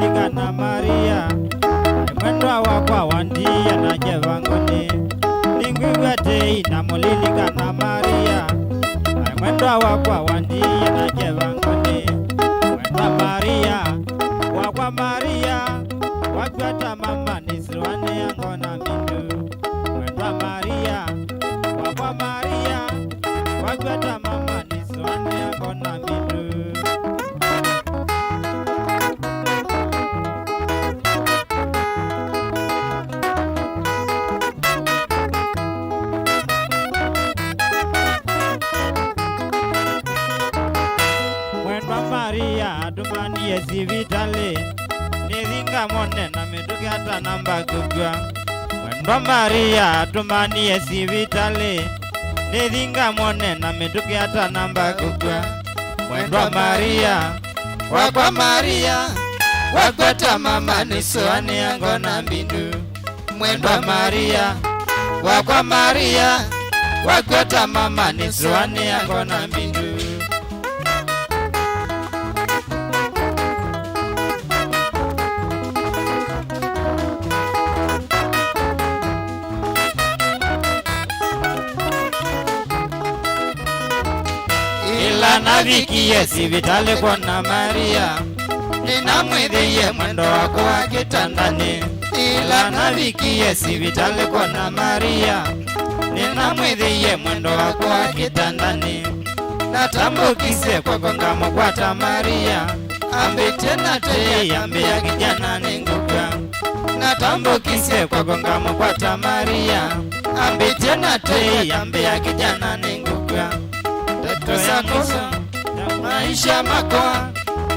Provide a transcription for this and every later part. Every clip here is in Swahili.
namulilikana Maria mwendwa wakwa wandia na jevangoni ningwigwate namulilikana Maria mwendwa wakwa wandia na jevangoni mwendwa Maria wakwa Maria wakwata mama niswane yango na mindu mwendwa Maria wakwa Maria wakwata mama niswane yango na mindu. Maria dumani yesi vitale niringa mone na meduke hata namba kugwa mwendwa Maria dumani yesi vitale niringa mone na meduke hata namba kugwa mwendwa Maria wakwa Maria wakwata mama niswane yango na mbindu mwendwa Maria wakwa Maria wakwata mama niswane yango na mbindu. Ila naviki yesi vitale kwa Maria ninamwidhiye mwendo wako wa kitandani. Ila naviki yesi vitale kwa Maria ninamwidhiye mwendo wako wa kitandani. Natambukise kwa gongamo kwa Maria ambi tena te ambi ya kijana ninguka. Natambukise kwa gongamo kwa Maria ambi tena te ambi ya kijana ninguka. Tosakosa maisha makwa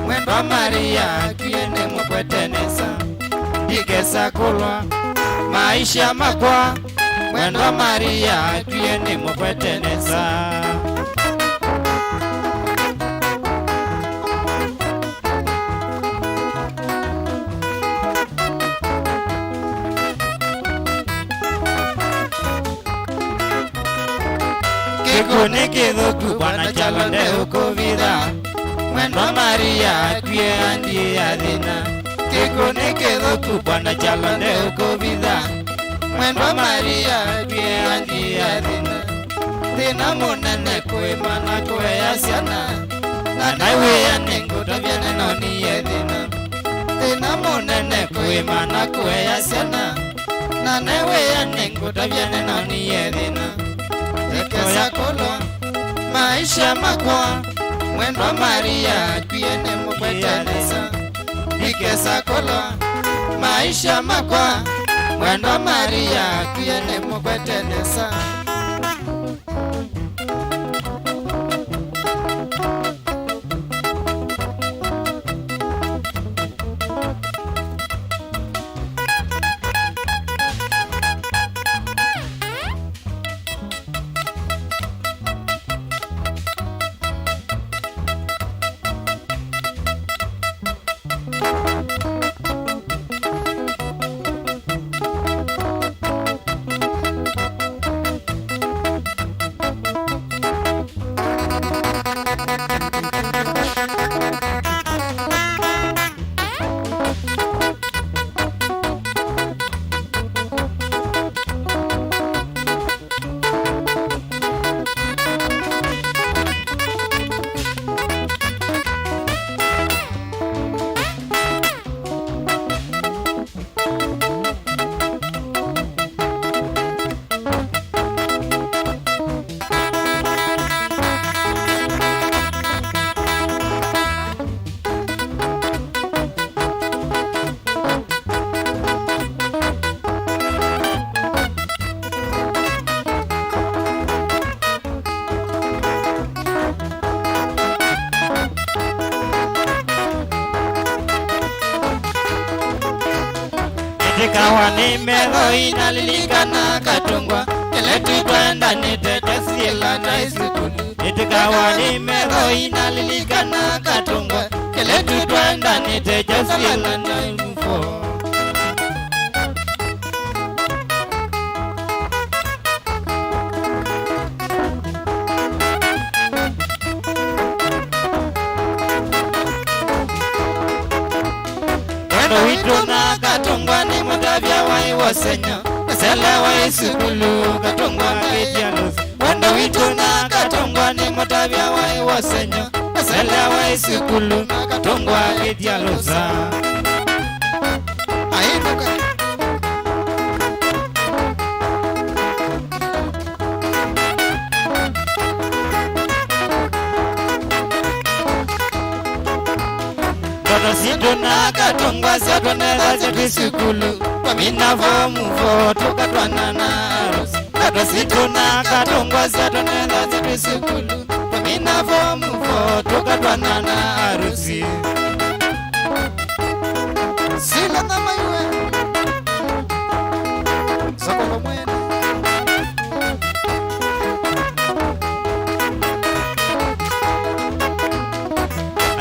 mwendwa Maria kiene mukwetenesa ndikesa kulwa maisha makwa mwendwa Maria kiene mukwetenesa. Kikuni kithuku bwana chalonde ukuvitha mwendwa Maria kwie andi ya thina. Kikuni kithuku bwana chalonde ukuvitha mwendwa Maria kwie andi ya thina. Thina munene kuimana kueya ciana na naiwe ya ninguta vyane noni ye thina. Thina munene kuimana kueya ciana na naiwe ya ninguta vyane noni ye thina. Ndikesa kulwa maisha makwa mwendwa Maria kiene mukwetenesa. Ndikesa kulwa maisha makwa mwendwa Maria kiene mukwetenesa. Kawa ni mero inalilikana katungwa Keletu kwenda nitetesila na isikuni. Itikawa ni mero inalilikana katungwa Keletu kwenda nitetesila na mfo. Wendo wituna katungwa ni mutabia wa iwasenyo Sele wa isukulu katungwa kitialusa Wendo wituna katungwa ni mutabia wa iwasenyo Sele wa isukulu katungwa kitialusa Ainuka Situna katungwa satonela zetu sikulu Kwa minavomu voto katwana na arusi Kato situna katungwa satonela zetu sikulu Kwa minavomu voto katwana na arusi Sila ngama yue Soko kwa mwene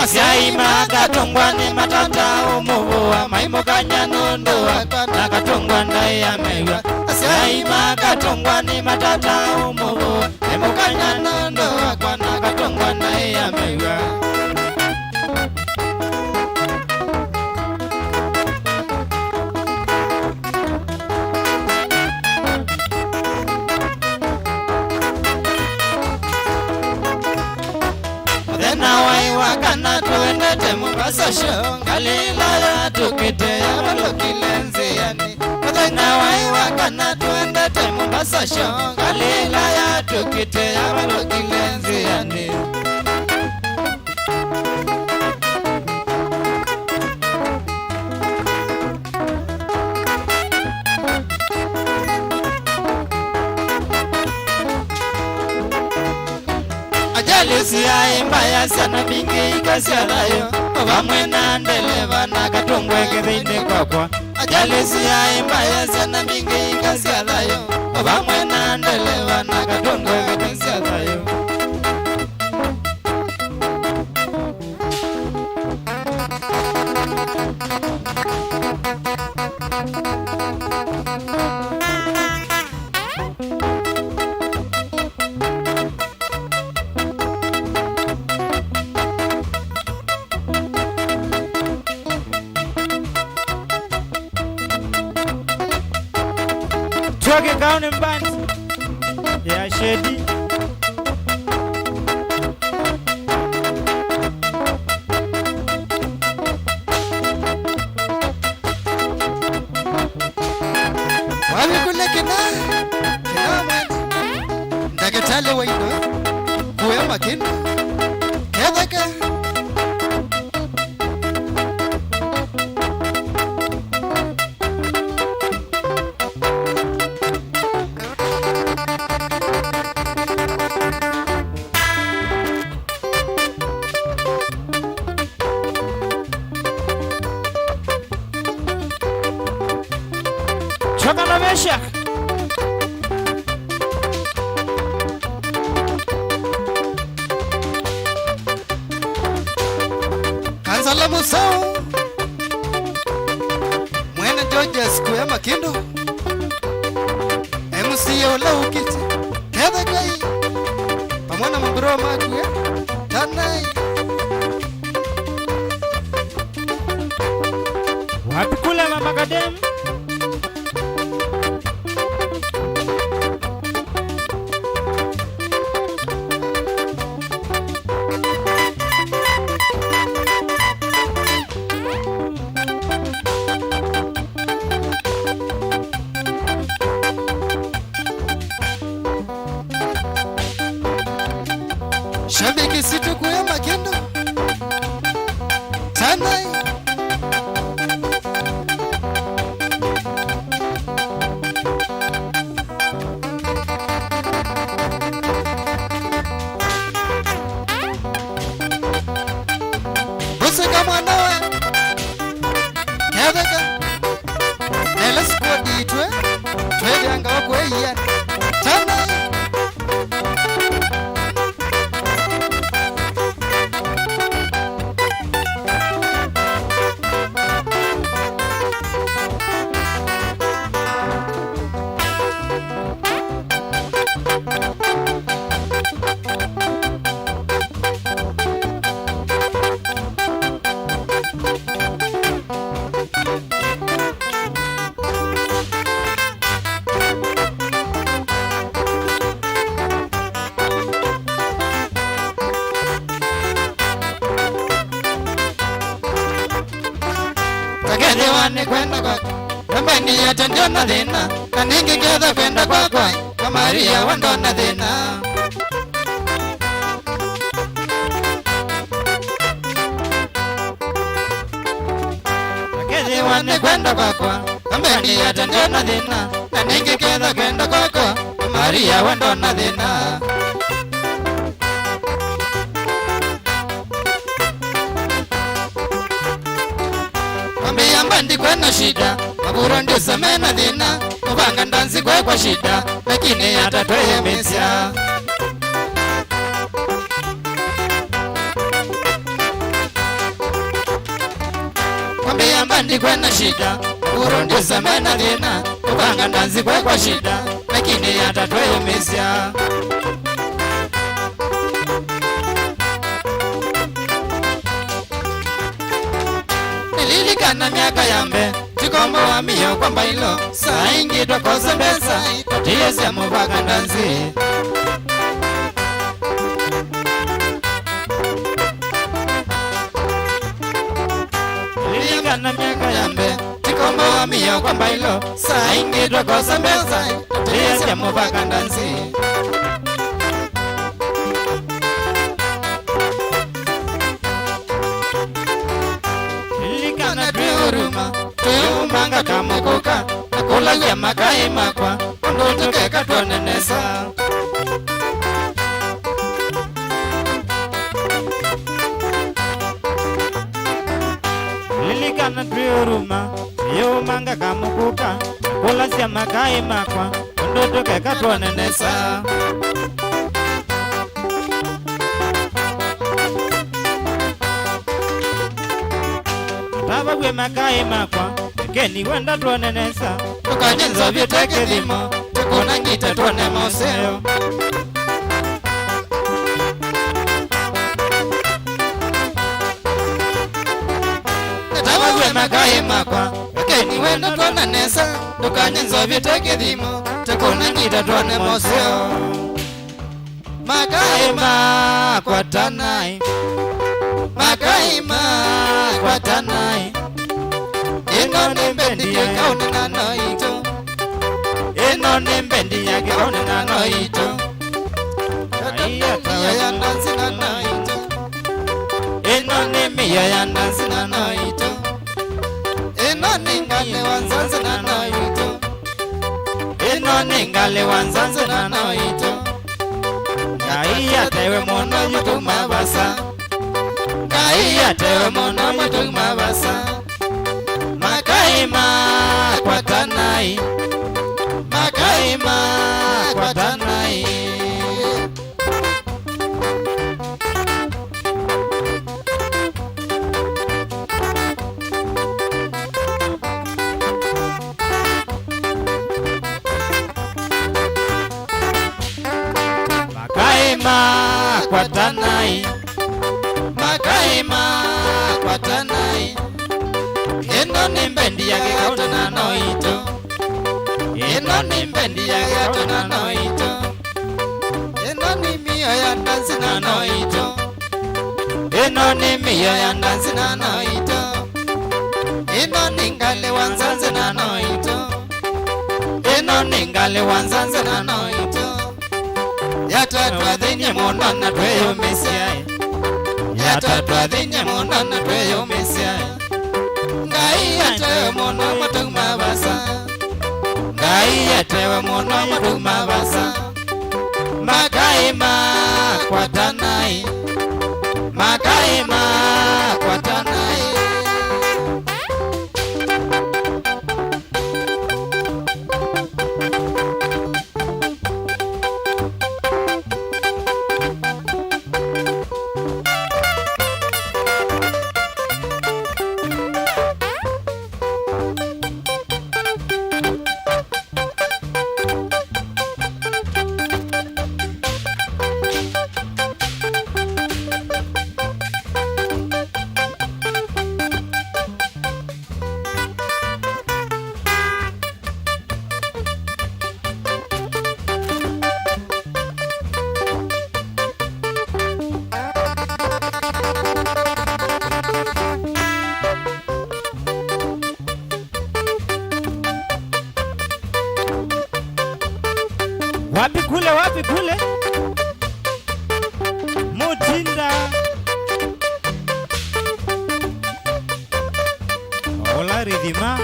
Asiaima katungwa ni matata umuwa Maimukanya nunduwa na katungwa ndai ya mewa Asiaima katungwa ni matata umuwa Maimukanya nunduwa na katungwa ndai ya mewa Wakana tuende Mombasa show Kalila ya tukite ya walokilenzi yani Wakana wakana tuende Mombasa show Kalila ya tukite ya walokilenzi yani Ajalisi ya imbaya sana bingi ikasialayo Wamwe na ndeleva na katungwe kithini kwakwa Ajalisi ya imbaya sana bingi ikasialayo Wamwe na ndeleva na katungwe kithini kwakwa Choke County Band ya Shedi Wabi kule kina mwani Ndaketale wa ino Kuwe makina Kedaka Choka na mesha Kanzala musau Mwene Georges kuya makindo MC ola ukiti Keda kai Pamwana mbro makuya Tanai Wapi kule mama kadem Shabiki situ kuya makendo Tanai wane kwenda kwako Kambeni yote ndio na dhina Na ningi kedha kwenda kwako Kwa Maria wando na dhina Wane kwenda kwako Kambeni yote ndio na dhina Na ningi kedha kwenda kwako Kwa Maria wando na dhina Kwambia ndi kwena shida Maburo ndio samena dhina Kubanga ndanzi kwa shida Lakini hata toye mesya Kwambia ndi kwena shida Maburo ndio samena dhina Kubanga ndanzi kwa shida Lakini hata toye mesya Nililikana miaka yambe Chikombo wa miyo kwa mbailo Saa ingi tokose mbesa Tatiesi ya mubaka ndanzi Nililikana miaka yambe Chikombo wa miyo kwa mbailo Saa ingi tokose mbesa Tatiesi ya mubaka ndanzi Tuyumanga kamukuka Nakula ya makai makwa Kundutu keka tuonenesa Lilikana tuyuruma Tuyumanga kamukuka Nakula ya makai makwa Kundutu keka tuonenesa Tabagwe makai makwa Keni wenda tuonenesa Tukanyenzo vyoteke dhimo Tukuna ngita tuone moseo Tabagwe makai makwa Keni wenda tuonenesa Tukanyenzo vyoteke dhimo Tukuna ngita tuone moseo Makai makwa tanai Makai makwa tanai Eno nembendi ya kaone na noito Eno nembendi ya kaone na noito Miya ya ndansi na noito Eno nemiya ya ndansi na noito Eno ningale wanzanzi na noito Eno ningale wanzanzi na noito Kaiya tewe mono yutu mabasa Kaiya tewe mono yutu mabasa Makaima kwa tanai Makaima kwa tanai Makaima kwa tanai Makaima kwa tanai Eno nimbendi ya kikauta na noito Eno nimbendi ya kikauta na noito Eno ni miyo ya ndansi na noito Eno ni miyo ya ndansi na noito Eno ningale wanzanzi na noito Eno ningale wanzanzi na noito Yatatwa dhinye muna na tweyo mesiae Yatatwa dhinye muna na tweyo mesiae Ngai yatewe mono matung mabasa Ngai yatewe mono matung mabasa Makaima kwa tanai Makaima kwa tanai Wapi kule? Mutinda. Ola ridhima.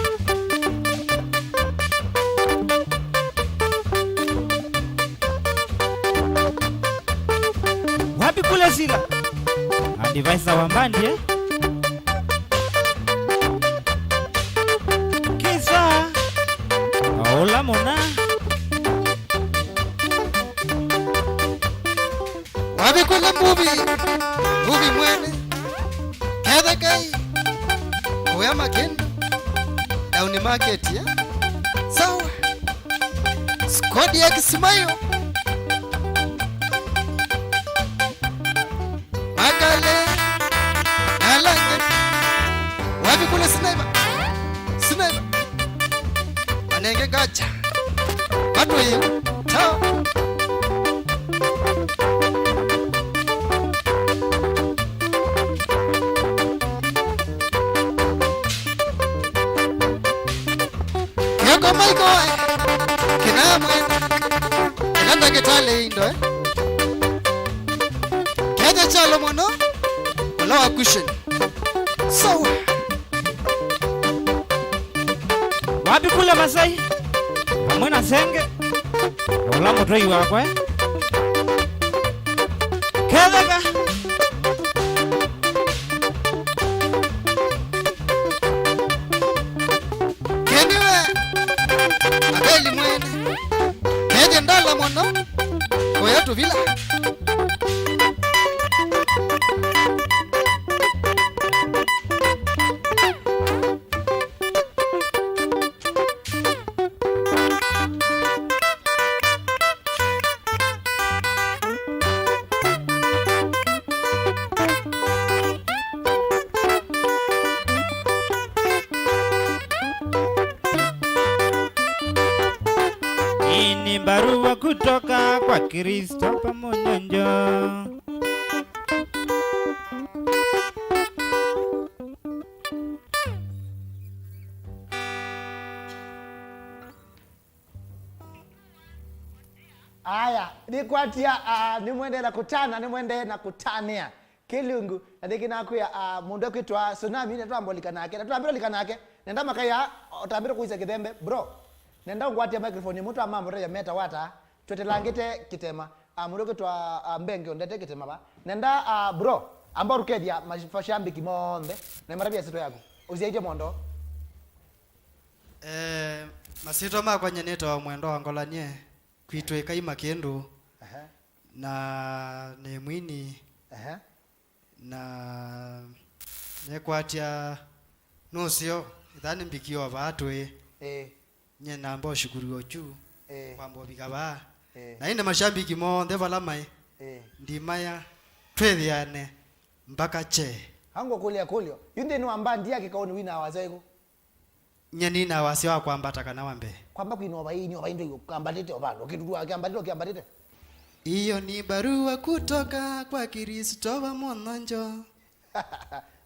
Wapi kule sila? Adivisa wambandi Kisa. Ola mona. Wapi kule Mubi mwene Kedha kai Uya makendo Down market ya Sawa Skodi ya Kisimayo Makale Nalange Wapi kule Sniper Manenge gacha Watu hiyo Chao Maiko kina mwene kanda ketale indo Kenya chalo mono Wala cushion So Wapi kule Masai? Amwena senge. Wala motoi wakwe. Kedaka. Keniwe Akeli mwene Keje ndala mono Koyatu vila Ini barua kutoka kwa Kristo pamonjonjo. Aya, nikwatia nimwende na kutania kilungu nadiki nakuya mundu kwitwa tsunami ne twambolika nake na twambiro lika nake nenda makaya otambiro kuisa kithembe bro nenda ngwatia microphone mutu amambo ya meta wata twetelangite kitema mundu kwitwa mbenge ndete kitema ba nenda bro amba rukedia mashambiki monde na marabia sito yako uziaje mondo masito makwanye neto mwendo wangolanie kwitwe kaima kendo na ne mwini na nekwatia nusio ithani mbikio batwe nye nambo shukuru ochu kwambo bikaba na inde mashambiki monde balamai ndimaya twethiane mpaka che hango kulio yunde ni wambandi yake kaoni wina wazego nyeni na wasi wa kwambata kana wambe kwamba kuinova hii nyoba ndio kambatete obalo kitu kiambatete iyo ni barua kutoka kwa Kristo wa mononjo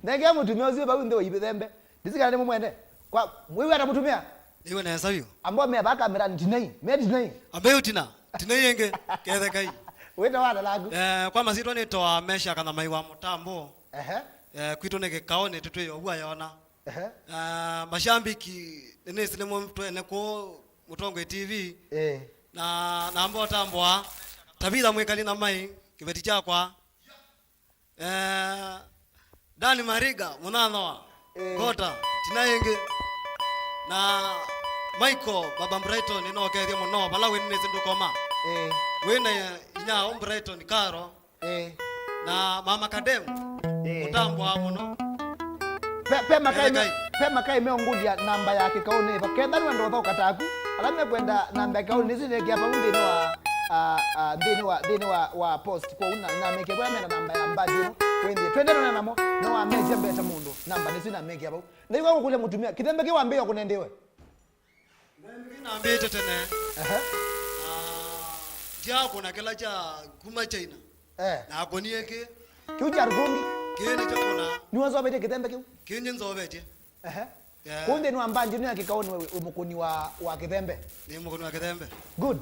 ndege mutumia uzio babu ndio ibethembe disikane mumwende kwa wewe atamutumia iwe na sabiyo ambo me baka kamera dinai ambe utina yenge kethe kai weta wala lagu kwa masito ni to mesha kana maiwa mutambo kwito neke kaone tutwe obwa yona mashambiki nene sinemo mtwene ko Mutongo TV na ambo tambwa tabila mwekali na mai kibeti chakwa Dani Mariga munano kota tinayenge na Michael baba Brighton no kethia muno bala wene sindukoma wena inya Brighton karo na mama Kadem mutambwa muno pema kai meongudia namba yake kaone ba kenda ndo ndo kataku alame kwenda namba kaone nizine kia pa deni wa post kwa una na meke kwa mena namba ya mbadino wende twende na namo no wa meje mbeta mundu namba nizina meke hapo ndiko kule mutumia kitembe ki wambia kunendewe na mbete tene dia kuna kila cha kuma China na akonieke kiuja rugungi kene chakona niwazo bete kitembe ki kinye nzobete Kunde ni ambanje ni akikaoni wewe umukuni wa Kithembe. Ni mukuni wa Kithembe. Good.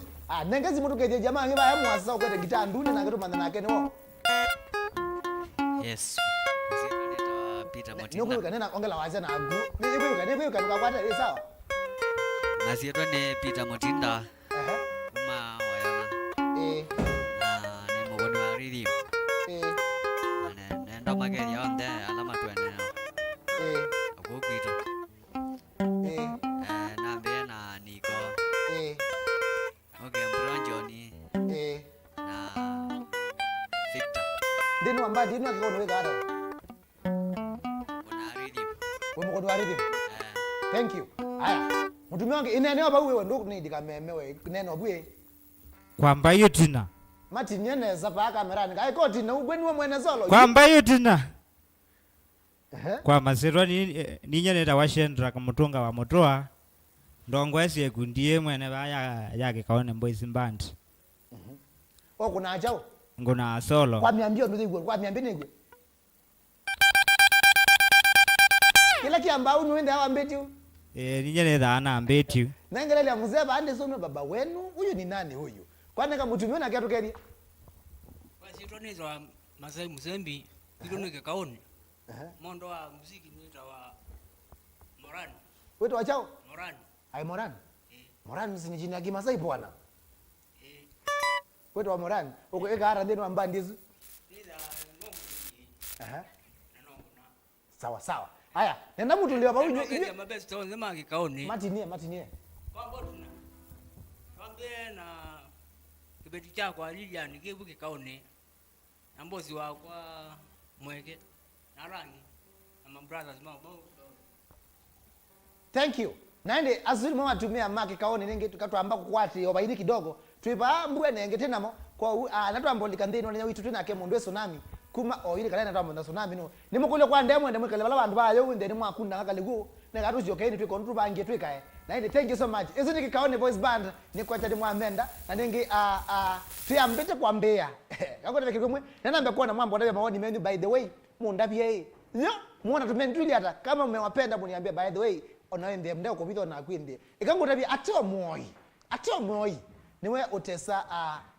Nengezi mutu keje jamaa ngiba yamu asa ukwete gitaa ndune na ngeto mandana yake niwo. Yes. Zinaitwa Peter Motinda. Nikuyu kanena ongela wacha na agu. Nikuyu kanukakwata ni sawa. Nasietwa ni Peter Motinda. Kuma wayana. Na ni mukuni wa rhythm. Nenda mageri yonde alama twene. Agogwito. Nambe na Niko. Okay, Mbronjoni. Na Victor. Deni wamba dini akikaoni wewe gara. Kuna rhythm. Wewe mukuni wa rhythm. Thank you. Aya. Mutumi wange inene oba wewe ndo kunidika memewe neno bwe. Kwamba yutina. Mati nyene za pa kamerani. Kai koti na ubweni wa mwene zolo. Kwamba yutina. Kwa masirwa ni nyene da washendra kumutunga wa motoa. Ndongwesi ekundie mwene baya yake kaone boys band. Kuna achao. Nguna solo. Kwa miambio ndo igwe, kwa miambio igwe. Kila kiamba unuende hawa mbeti. Ni nyene da ana mbeti. Nangelele ya mzee bande sono baba wenu. Huyu ni nani huyu? Kwani kama mtumiona kiatu kedi? Kwa sitonizo Masai Mzembi, iloneke kaoni. Mondo wa muziki nita wa Morani. Wetu wachao? Morani. Ai Morani. Morani si jina ya Kimasai bwana. Wetu wa Morani. Uko eka ara ndeni wamba ndizo. Nida ngongo. Sawa sawa. Haya, nenda mtu leo babu hivi. Mabest town zema kikaoni. Matinie. Kwamba tuna. Kwambe na kibeti chako alija nikibu kikaoni. Na mbozi wa kwa mweke. Na rangi. Na my brothers mabo. Thank you. Naende azuri mama tumia maki kaoni ninge tukatwamba kukwati obaidi kidogo. Tuipa mbwe nenge tena mo kwa natwamba likandeni wanya witu tena ke mundu tsunami kuma oyiri kalena natwamba tsunami no. Nimukule kwa ndemwe ndemwe bala bantu bayo winde ni mwakunda ngakaligu nekatu jokeni twiko ntu bange twikae. Naende thank you so much. Izo nikikaoni voice band ni kwa tadi mwamenda na ninge tuyambete kwa mbea. Ngakota kikumwe namba kwa na mambo ndabe maoni menu by the way mundabie. Yo muona tumentuli hata kama mmewapenda mniambia by the way onaende mndao kubitho na kwinde ikangotabia atio moi niwe utesa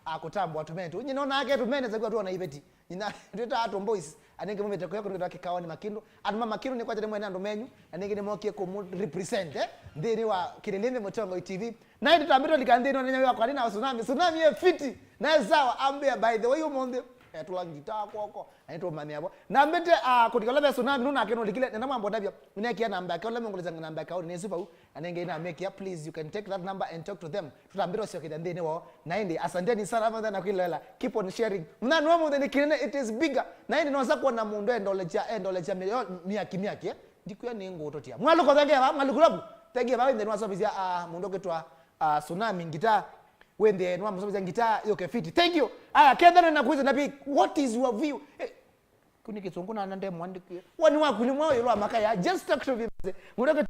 akutambwa tumentu nyinaona yake tumene za kwa naibeti nyina twita ato boys anenge mumete kwa kwa kikaoni makindo atuma makindo ni kwa tete mwene ndo menyu anenge nimokie ku represent ndini wa Kililimbi Mutongo TV na ndi tambito likandeni onenya kwa nina tsunami ye fiti na sawa ambia by the way umonde tulangita kwako aito mami hapo na mbete kutikala tsunami nuna akeno likile na mambo ndabya unakia namba yake wala mongoleza namba yake ni super anenge ina make ya please you can take that number and talk to them tutambiro sio kidande ni wao na ndi asanteni sana mama na kuilela keep on sharing mnanu wa mudeni kinene it is bigger na ndi noza kuona mundu endolecha miaki ndikuya ni ngoto tia mwaluko thenge ba mwalikulabu tege ba ndi noza bizia mundu ketwa tsunami ngita wende nwa msomi ngita yoke fiti thank you kenda na kuiza nabi what is your view kuni kitsongo na nande mwandike wani wa kuni mwa yelo amakaya just talk to me ngodoke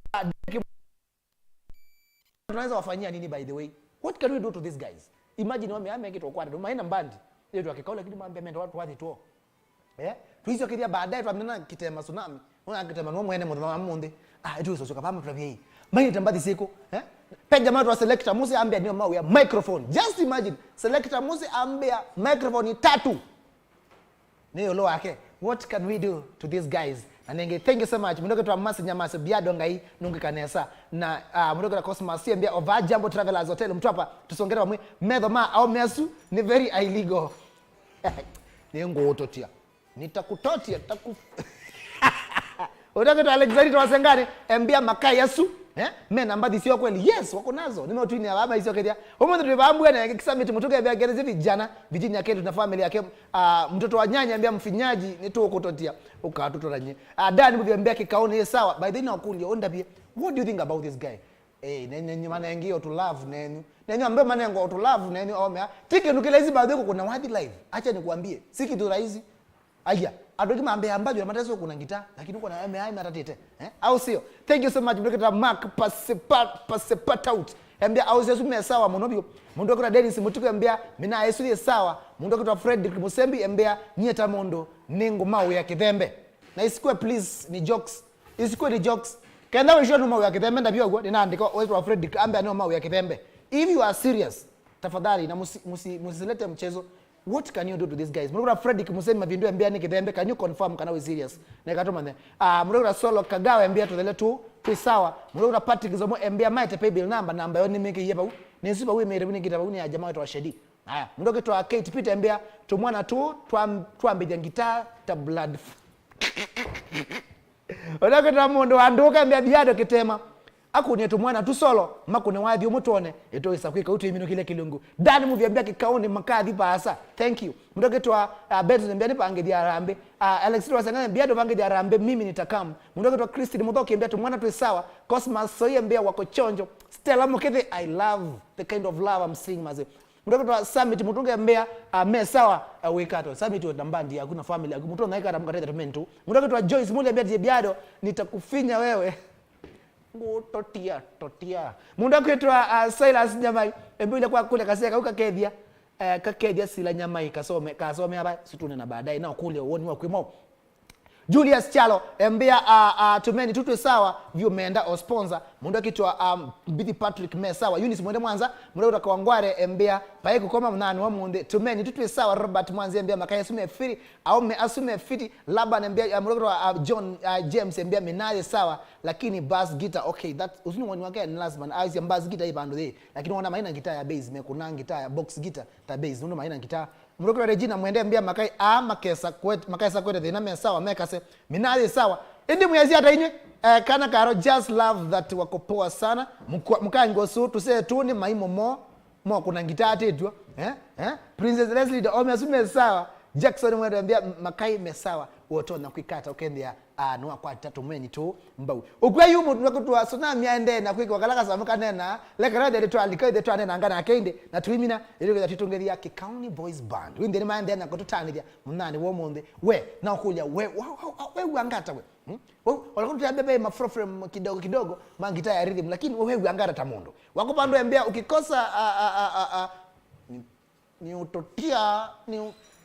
tunaweza wafanyia nini by the way what can we do to these guys imagine wame kitu kwa ndo maana mbandi yetu akikaula kitu mwambia mendo watu wathi tu tuizo kidia baadaye twamena kitema tsunami una kitema no mwene mudhama munde etu soka pama tulavye mai tambadi siko Pega matu wa selector musi ambia niyo mawe ya microphone. Just imagine, selector musi ambia microphone 3. Niyo lo wake. What can we do to these guys? Anenge, thank you so much. Mndoke tuwa masi nyamasi BIADO ngai nungi kanesa. Na mndoke na Cosmos ambia Ova Jambo Travelers Hotel mtuapa tusongera wa mwe medho maa au mesu ni very illegal. Niyo ngoto tia. Nitakutotia, Udoke tu Alexander tuwasengane ambia makai yasu. Mena mbadi sio kweli yes wako nazo nimeotuni baba hizo kedia homo ndio babu na kisamiti mtoka ya gereza vijana vijini yake na family yake mtoto wa nyanya ambia mfinyaji ni tu kutotia ukatotoranye dani mbiambia kikaoni sawa by the way nakundi onda pia what do you think about this guy nenye maana ngio to love nenye ambaye maana ngio to love nenye omea tike nukile hizi baadhi kuna wadi live acha nikuambie si kitu rahisi aya adoki mambe ambayo ya mateso kuna ngita lakini uko na MI matatete au sio thank you so much mdoketa Mark pasepat out ambia au sio sume sawa monobio mdoketa Dennis mutuko ambia mina Yesu sawa mdoketa Frederick Musembi ambia nyeta mondo ningo mawe ya Kithembe na isikwe please ni jokes isikwe ni jokes kenda wisho no mau ya kitembe ndabio gwo ninaandika wetu Fredrick ambe no mau ya kitembe. If you are serious, tafadhali na musilete mchezo. What can you do to these guys? Murugura Fredrick musema vindu ambia ni kitembe, can you confirm kana we serious? Na katoma ne. Murugura Solo Kagawe ambia to the letu sawa. Murugura Patrick Zomo ambia might pay bill number yoni meke yeba. Ni super we mere buni gita buni ya jamaa wetu wa Shedi. Haya, mndoke to Kate Peter ambia tumwana tu tuambia gitaa ta blood. Odaka tamundo anduka ambia biado kitema. Akuni tumwana tu solo makune wathi umutone eto isakwika utu imino kile kilungu. Dani movie ambia kikaoni makadhi pasa. Thank you. Mndoke to Beto ambia ni pange dia rambe. Alex Rosangana biado pange dia rambe mimi nitakam. Mndoke to Christine Muthoki ambia tumwana tu sawa. Cosmas Soye ambia wako chonjo. Stella Mokethe, I love the kind of love I'm seeing maze. Mndoke to Summit mutunge ambia me sawa wekato. Summit ndambandi hakuna family akumuto naika atamkatete tumentu. Mndoke to Joyce Mule ambia biado nitakufinya wewe. Totia. Munda kwetwa Silas Nyamai embile kwa kule kaseka kakedia sila Nyamai kasome hapa situne na baadaye na kule uoni wa kwimo. Julius Chalo embia tumeni tutu sawa view meenda o sponsor munda kitwa Bithi Patrick Mesawa Eunice Mwende Mwanza munda utakawangware embia pae kukoma mnani wa munde tumeni tutu sawa Robert Mwanzi embia makaya sume firi au me asume fiti Laban embia munda John James embia minaye sawa lakini bass guitar okay that usini wani wake ni last man aisi bass guitar ibando de lakini wana maina guitar ya bass mekuna guitar ya box guitar ta bass ndo maina guitar murokora Regina Mwende mbia makai makesa kwete thina me sawa mekase minaye sawa indi muyezi hata inye kana karo just love that wakopoa sana mkango su tuse tu ni maimo mo kuna guitar tetwa Princess Leslie the ome asume sawa Jackson Mwende mbia makai mesawa woto na kwikata okendea no kwa tatu mweni tu mbau okwa yumu tunakutwa tsunami aende na kwiko kalaka samuka nena lekara de to alikaide to anena ngana akende na twimina ile ya titungeria Kikauni Voice Band winde ni maende na kututanira munani wo monde we na okulya we wangata we walakutu ya bebe mafrofrem kidogo mangita ya rhythm lakini we wangata tamundo wakupando embea ukikosa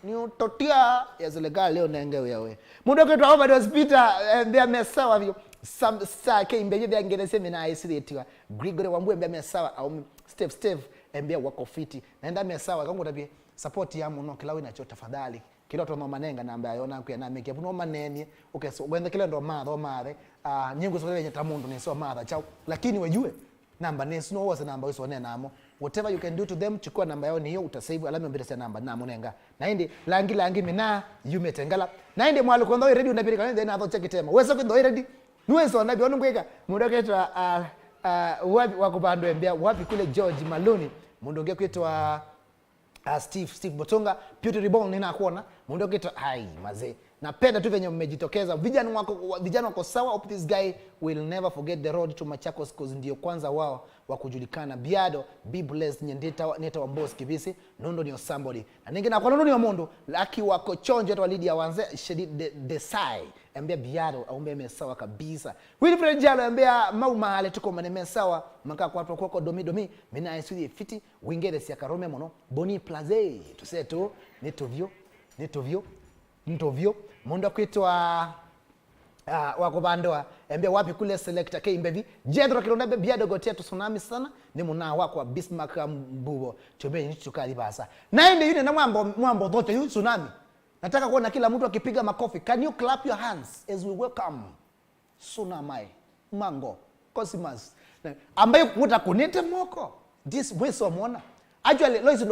ni utotia ya zilekala leo nengewe yawe mundo kwetu overdose Peter mbea mesawa vyo sa ke imbeje vya ngene semina isiretiwa Gregory Wambue mbea mesawa au Steve mbea wako fiti naenda mesawa kangu tabie support ya muno kilawe na chota tafadhali kila to manenga na mbea yona ku na meke puno maneni okay so gwende kile ndo madhe nyingu so yenye tamundo ni so madha chao lakini wejue namba ni sino wose namba wiso namo whatever you can do to them chukua namba yao ni hiyo utasave alama mbele namba na munenga naende langi mina yumetengala naende mwalo kondo ready unabirika naende na thoche kitema weso kondo ready nuweso nabi onungweka mundoketwa wapi wakubando embia wapi kule George Maloni mundongea kwetwa Steve Botonga Beauty Reborn nina kuona mundoketwa hai maze napenda tu venye mmejitokeza vijana wako sawa up this guy will never forget the road to Machakos cause ndio kwanza wao wakujulikana biado be blessed neta wa boss kibisi nondo ni somebody na ningine kwa nondo ni mondo laki wako chonje to lead ya wanze shedi the sai ambia biado aumbe mesawa kabisa Wilfred Jalo ambia mau mahale tuko mane sawa maka kwa domi mina isudi fiti wingere sia karome mono boni plaze tuseto nitovyo mundo kwitwa wakubandoa embea wapi kule selector ke imbevi Jedro kilonda biado gotea tsunami sana ni muna wako wa Bismarck Mbubo chobe ni tukali basa naende yule na mwambo zote yu tsunami nataka kuona kila mtu akipiga makofi can you clap your hands as we welcome tsunami mango cosmas ambaye mutakunete moko this weso muona actually loizo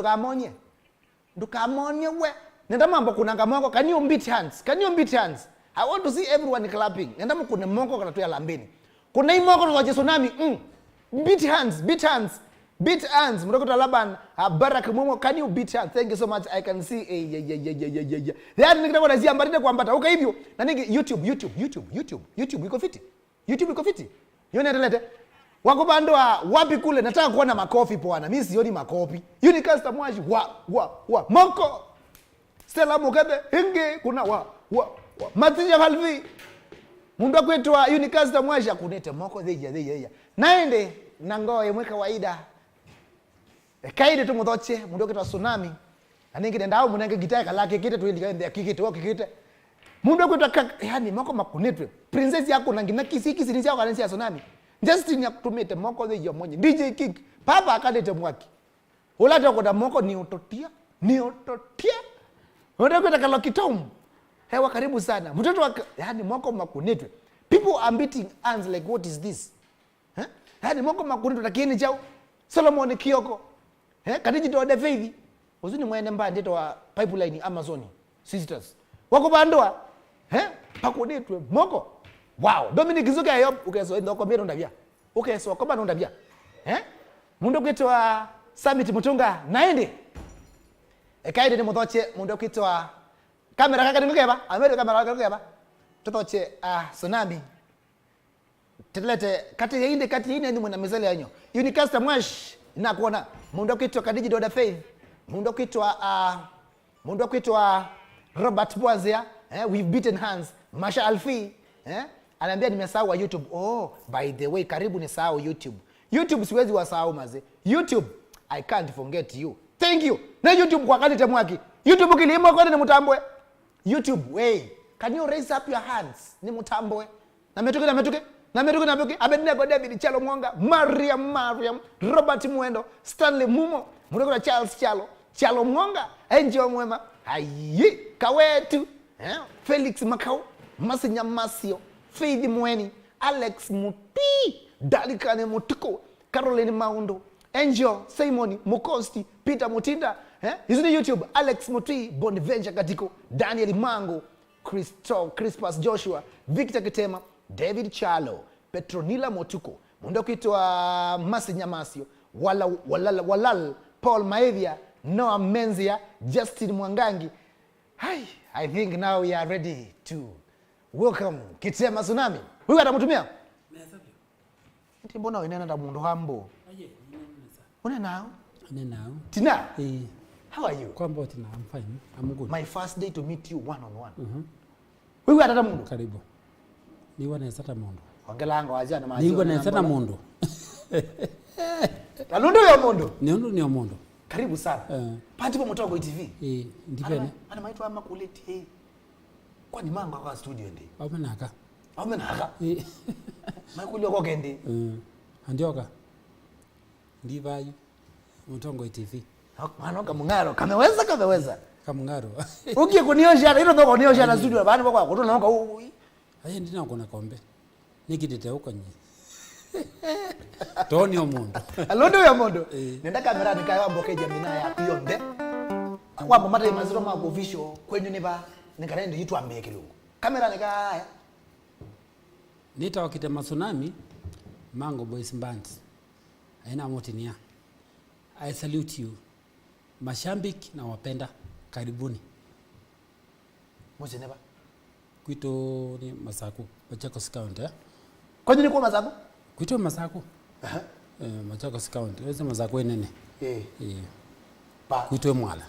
ndukamonye we nenda mambo kunanga moko can you beat hands I want to see everyone clapping nenda mkune moko kana tu ya lambeni kuna hii moko kwa tsunami beat hands mdogo Laban Barak Momo can you beat hands thank you so much I can see yani nikitaka nazia mbaride kuambata okay hivyo na ningi YouTube iko fiti yone relete wako bandwa wapi kule nataka kuona makofi bwana mimi sioni makofi Unicasta mwaji wa moko Stella Mokebe hinge kuna wa Matija Halvi mundo kwetu wa Unicasta mwaji kunete moko dheja naende nango yemwe kawaida kaide tu muthoche mundo kwetu wa tsunami aningi ndao munenge gitaa kalake kite tu ilika kikite mundu kwitwa yani moko makunetwe princess yako nangina kisi ni sia kanisa ya tsunami Justin ya kutumite moko the yomonye DJ Kick papa akalete mwaki ulata koda moko ni utotia mundu kwitwa Kalokitomu hewa karibu sana mtoto yani moko makunetwe people are beating hands like what is this yani moko makunetwe takini chao Solomon Kioko kadiji to the faith uzuni mwene mbande to wa pipeline Amazon sisters wako bandwa pakunetwe moko wow Dominic Zuka yo ukeso ndoko mero ndabia ukeso ko bano ndabia mundu kwitwa Summit Mutunga naende ekaide ni muthoche mundu kwitwa kamera kaka nimukeba amero kamera kaka nimukeba tutoche tsunami tilete kati ine ni mwana mezali yanyo unicasta mwash na kuona mundu kwitwa kadiji do the faith mundu kwitwa Robert Bwazia we've beaten hands Masha Alfi anaambia nimesahau YouTube by the way karibu nisahau YouTube siwezi wasahau maze YouTube I can't forget you thank you na YouTube kwa kanite mwaki YouTube kilimo kwa ni mutambwe YouTube way can you raise up your hands ni mutambwe na metuke Abednego David Chalo Mwanga Mariam Robert Mwendo Stanley Mumo Mureko Charles Chalo Mwanga Angel Mwema ayi kawetu Felix Makau Masinya Masio Faith Mweni Alex Muti Dalikane Mutuko Caroline Maundo Angel Simon Mukosti Peter Mutinda hizo ni YouTube Alex Muti Bonaventure Katiko Daniel Mango Crispus Joshua Victor Kitema David Chalo Petronila Motuko mundu kwitwa Masinya Masio Walal Paul Maevia Noah Menzia Justin Mwangangi I think now we are ready to welcome Kitema Tsunami. Huyu atamutumia? Nti mbona wenena na mundu hambo? Una now? Tina? How are you? Kwambo Tina, I'm fine. I'm good. My first day to meet you one on one. Huyu atata mundu? Karibu. Niwa nesata mundu. Wangelanga wajana maji. Niwa nesata mundu. Alundu ya mundu? Ni mundu. Karibu sana. Pati po Mutongo TV. Ndipene. Ana maitu ama kuleti kwa ni manga kwa studio ndi. Aumenaka. Makulio kwa kendi. Andioka. Ndivayu. Mutongo TV. Mano kamungaro kameweza. Kamungaro. Ukie kuniosha hilo ndo kuniosha na studio bani kwa kuto naoka aye ndina kona kombe. Nikidete huko nyi. Toni omundu. Alondo ya mondo. Nenda kamera nikawa mboke jamina ya yonde. Wambo mata maziro mako visual kwenye niba nikarende yitu ambeke lungu. Kamera nikaya. Nita wakitema tsunami Mango Boys Bands. Aina motinia. I salute you. Mashambiki na wapenda. Karibuni. Moje neba? Kuito ni Masaku. Machakos County Kwenye ni kwa Masaku? Kuito Masaku. Machakos County. Weze Masaku nene. Kuito Mwala.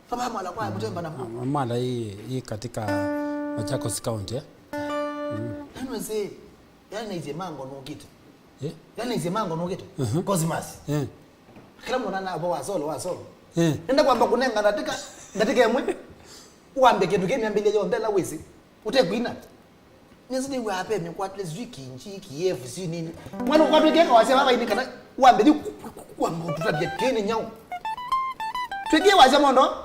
Fama Mwala kwa Mutemba na Mwala. Mwala hii katika Machakos County Nano ze yani ize mango no kitu. Yani ize mango no kitu. Cosmas. Kila mwana na abo wasolo. Nenda kwamba kunenga ndatika yemwe. Uambe kintu kemiambile yo ndela wezi. Utekwina. Nizidi wape mkwatle zwiki nchi kiyefu si nini. Mwana ukwatwekeka wase baba inikana uambe di kwamba tutabye kene nyao. Twekie wase mondo.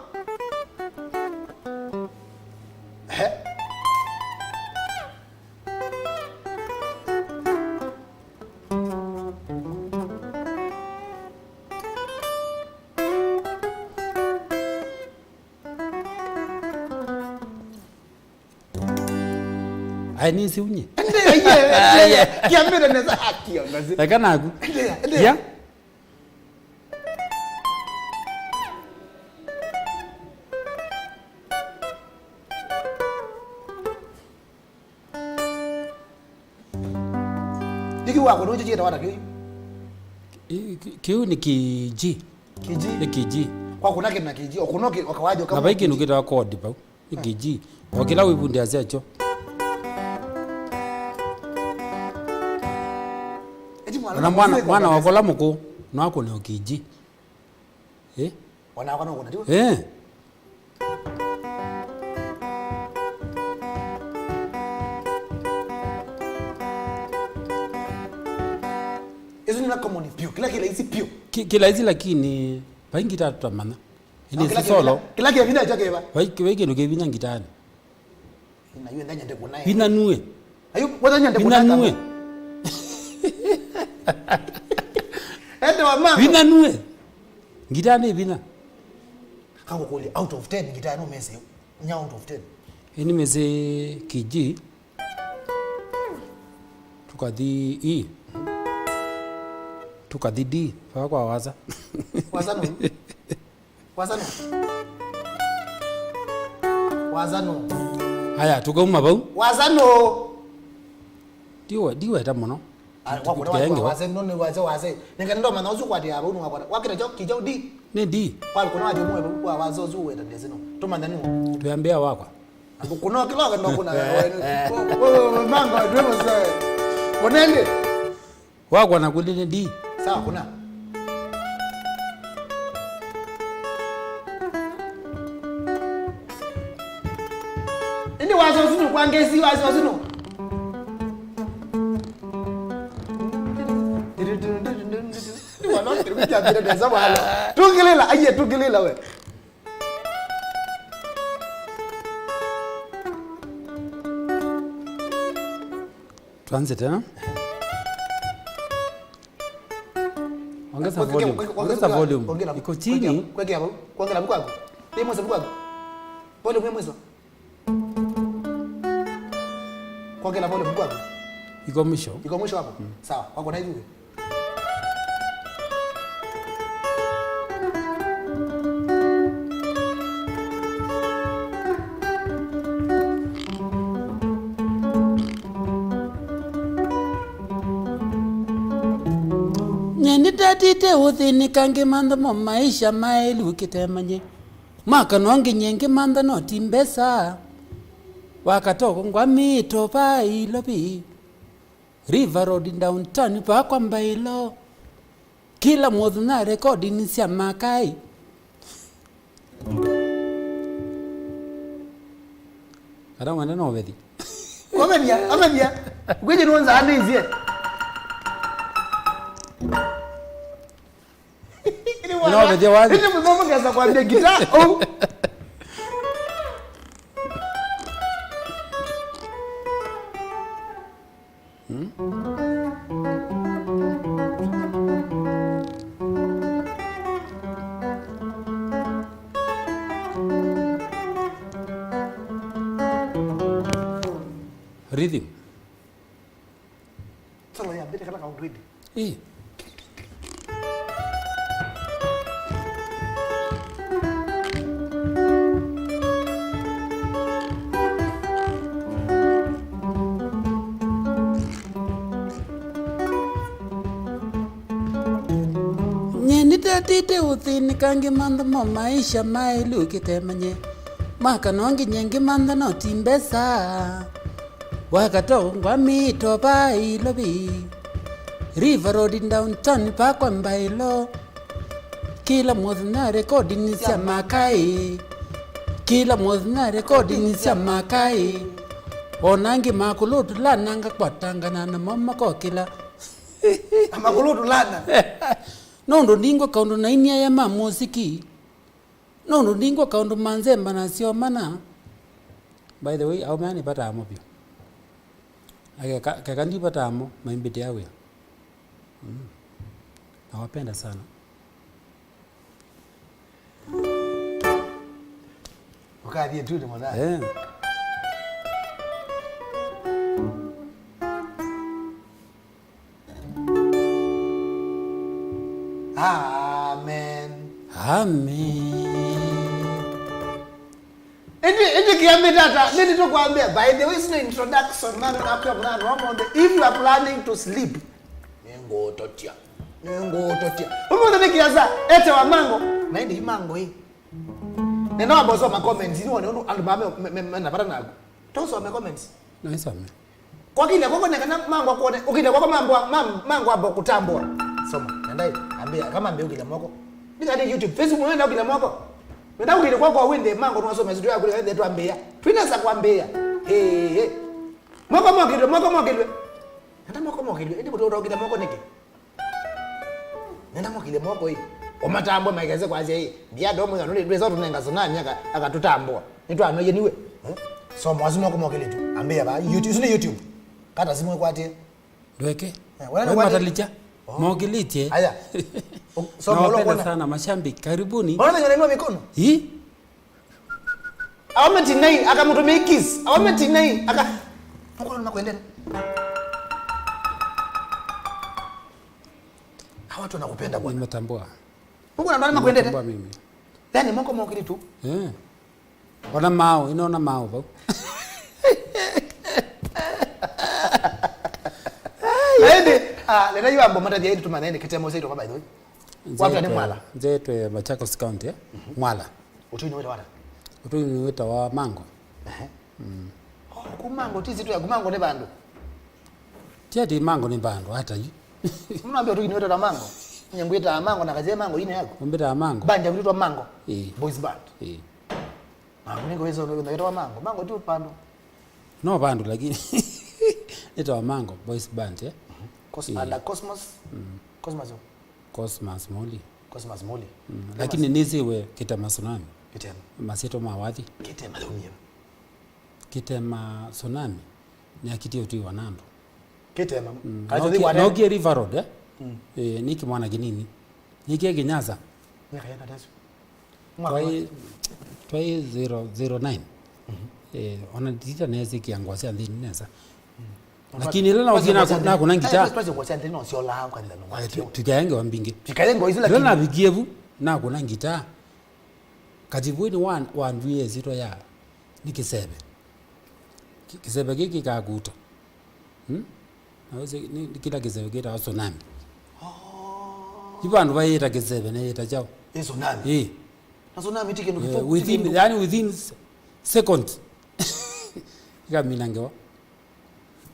Aini si unye. Kiambira neza haki ngazi. Ekanaku. Ya. Diki wako ndio jijeta wata kiyo. Kiyo ni kiji. Ni kiji. Kwa kunake na kiji okunoke okawaje kama. Nabaiki nukita kodi pa. Ni kiji. Wakila wibundi azecho. Mwana wakola muko nwako ne okiji. Wana wako na kuna ndio? Hizo ni common pio. Kila hizi pio. Kila hizi lakini baingi tatu mana. Ile solo. Kila kia vina chake ba. Weke ndo kevina ngitani. Na yeye ndanya ndeko naye. Vina nue. Ayo wadanya ndeko naye. Vina nue. Ende wa mama. Vina nue. Ngitani vina. Kango kule out of 10 ngitani no mese. Nya out of 10. Ini meze kiji. Tukadi E. Tukadi D. Kwa waza. Waza no. Waza no. Waza no. Haya tukauma bau. Waza no. Diwe tamono. Waze none waze. Ninga ndo mana uzu kwati aba unu wakwa. Wakira jo kijo D. Ne D. Kwa kuna waje mwe kwa wazo zu weta ndezino. To mandani no. Tuambia wakwa. Kuna kiloga ndo kuna. Manga demo sasa. Bonende. Wakwa na kulile D. Sawa kuna. Ndi wazo sinu kwangezi wazo sinu. Ndi wano kirikuja bila deza wala. Tungilela aye tungilela we. Tuanze tena. Ongeza volume. Ongeza volume. Iko chini. Kweke hapo. Kuongela mkwako. Demo sa mkwako. Volume mwezo. Kuongela volume mkwako. Iko mwisho. Iko mwisho hapo. Sawa. Wako na hivi. Nyeni tatite uthini kangi manda mo maisha mailu kitemanye. Maka nongi nyengi manda no timbesa. Wakatoko ngwa mito pa ilobi. River Road in downtown pa kwa mbailo. Kila mwodhu na rekodi nisia makai. Kada mwende no wedi. Amenia. Gweje nuanza handi izie. No wedi wazi. Ini mbomo ngeza kuambia gitaa. Oh. Rhythm. Solo ya bete kala ka read. Eh. Nyeni tatite uthini kangi manda mo maisha mailu kitemanye. Maka nongi nyengi manda no timbesa. Wakato ngwa mito pa ilobi. River Road in downtown pa kwa mbailo. Kila mwodhu na rekodi nisia makai. Kila mwodhu na rekodi nisia makai. Onangi makulutu lananga kwa tangana na mama kwa kila. Makulutu lana. Nondo ndingo kaundo na inia ya musiki. Nondo ndingo kaundo manzemba na sio mana. By the way, au mani pata amo pio. Kakandi pata amo, maimbete yawe. Nawapenda sana. Ukadie tu mwana. Eh. Amen. Amen. Ende kiambe data, nini to kuambia. By the way, it's no introduction man after plan if you are planning to sleep. Nengo totia. Umo ndio kiaza ete wa mango. Na ndi mango hii. Neno abozo ma comments ni wone alibame napata nago. Toso ma comments. Na isome. Kwa kile kwako nekana mango kuone. Ukile kwako mango abo kutambua. Soma. Nendai ambia kama ambia ukile mwako. Nika YouTube, Facebook unaenda ukile mwako. Nenda ukile kwako wende mango tunasoma zidu yako ile ndio ambia. Twinasa kuambia. Mwako mwakile. Nenda mwako mwakile. Ende mtoto ukile mwako niki. nenda mokile moko hii omatambo maigeze kwazi hii BIADO mwe nuli lwezo tunenga tsunami akatutambua nitu anoye niwe so mwazimo ko mokile tu ambia ba YouTube sine YouTube kata simwe kwati Lweke. Wewe matalicha. Mogilitie. Aya. So mwapenda sana mashambiki. Karibuni. Mbona nyanyua mikono? Hii? Awametinai akamutumia kiss. Awametinai aka Mkono unakwenda. Hawa watu wanakupenda bwana. Nimetambua. Mungu anadhani makwenda. Nimetambua mimi. Yaani moko mokili tu. Ona mao, inaona mao bau. Lena yu ambo mata jaidu tumanene kitemo zetu kwa by the way. Watu ni Mwala. Nzetwe Machakos County Mwala. Utuni weta wata. Utuni weta wa mango. Kumango tizi tu ya kumango ne bandu. Tiati mango ni bandu hata yu. Mnaambia utuni weta mango. Nyangweta mango na kaze mango ine yako. Umbeta mango. Banja vitwa mango. Boys band. Ningo wezo ndo weta mango. Mango tu pando. No bandu lakini weta wa mango boys band Cosmos Moli. Cosmos Moli. Lakini niziwe KITEMA tsunami. KITEMA. Masito mawadhi. KITEMA lumia. KITEMA tsunami. Ni akitio tu wanando. KITEMA. Nokia River Road niki mwana ginini. Niki Kinyaza. Nikaenda dasu. Twai 009. Ona tita nezi kiangwasi andini neza. Lakini ile na ukina na kuna ngita. Tukaenge wambingi. Tukaenge izila kile. Na bigievu na kuna ngita. Katibuni wanduye zito ya nikisebe. Kisebe kiki kaguta. Naweze ni kila kisebe kita tsunami. Ibandu bayita kisebe ne yita chao. Tsunami. Na tsunami tike ndo within seconds. Ikamina ngewa.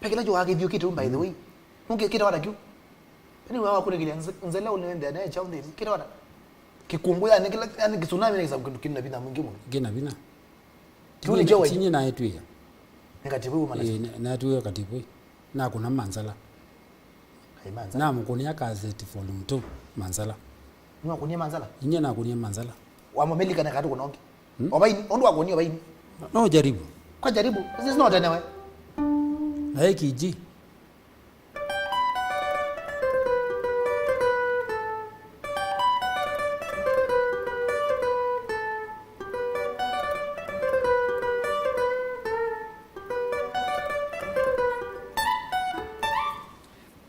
Pekela jo age view kitu by the way. Munge kita wada kyu. Ni wawa kule kile nzela ule ndio naye chao ndio kita wada. Kikumbu yani kila yani tsunami ni sababu kinna bina mwingi mwe. Gina bina. Tuli jowe. Tinyi na yetu ya. Ngatibu mana. Na tuyo katibu. Na kuna manzala. Kai manzala. Na mkunia kazi volume 2 manzala. Ni wakunia manzala. Inye na kunia manzala. Wamelika na katu kunoki. Obaini, ondu wakunia obaini. No jaribu. Kwa jaribu. This is not anyway. Na hiki ji.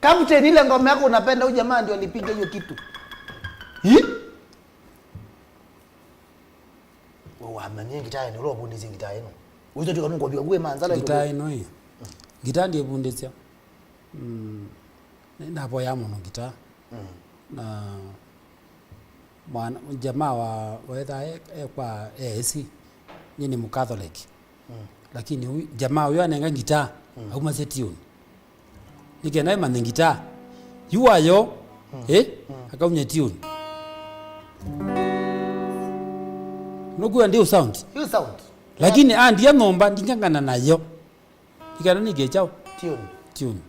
Kapteni ile ngoma yako unapenda huyu jamaa ndio alipiga hiyo kitu. Wewe amanye ngitaye ni robo ndizi ngitaye no. Uzo tuka nungo biga gwe manzala ngitaye no yi. Ngita ndiye bundizia. Napo ya muno ngita. Na mwana jamaa wa wetha kwa AC nyini mukatholik. Lakini huyu jamaa huyo anenga ngita auma setio. Nikena imane ngita. Yuayo akaunye tune. Nokuwa ndio sound. Hiyo sound. Lakini ndiye ngomba ndingangana nayo. Ikana nige chao tune.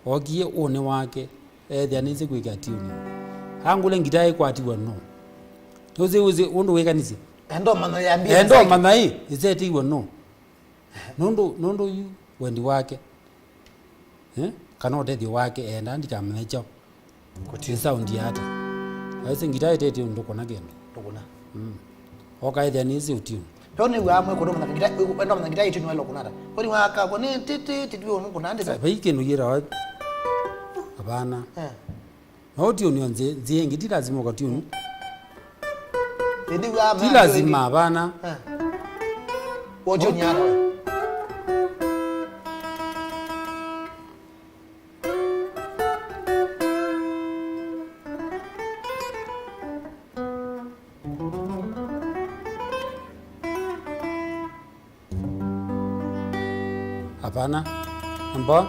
Ogie one wake thianize kuiga tune. Hangule ngita kwatiwa no. Toze uze undu wekanisi. Endo mana yambia. Endo mana hii izetiwa no. Nondo yu wendi wake. Kana otethi wake enda ndikamenya chao. Kuti sound yata. Aise ngita etete ndokona gendo. Ndokona. Okaithia nisi utune. Pone wa mwe kono ngita endo ngita yitu nwelo kunata. Kodi waka kone tete titwe omu kunande sa. Baike no yira wa. Abana. No tune nze nzie ngiti lazima ka tune. Ndi wa ma. Lazima abana. Wojo nyara. Hapana. Ambo?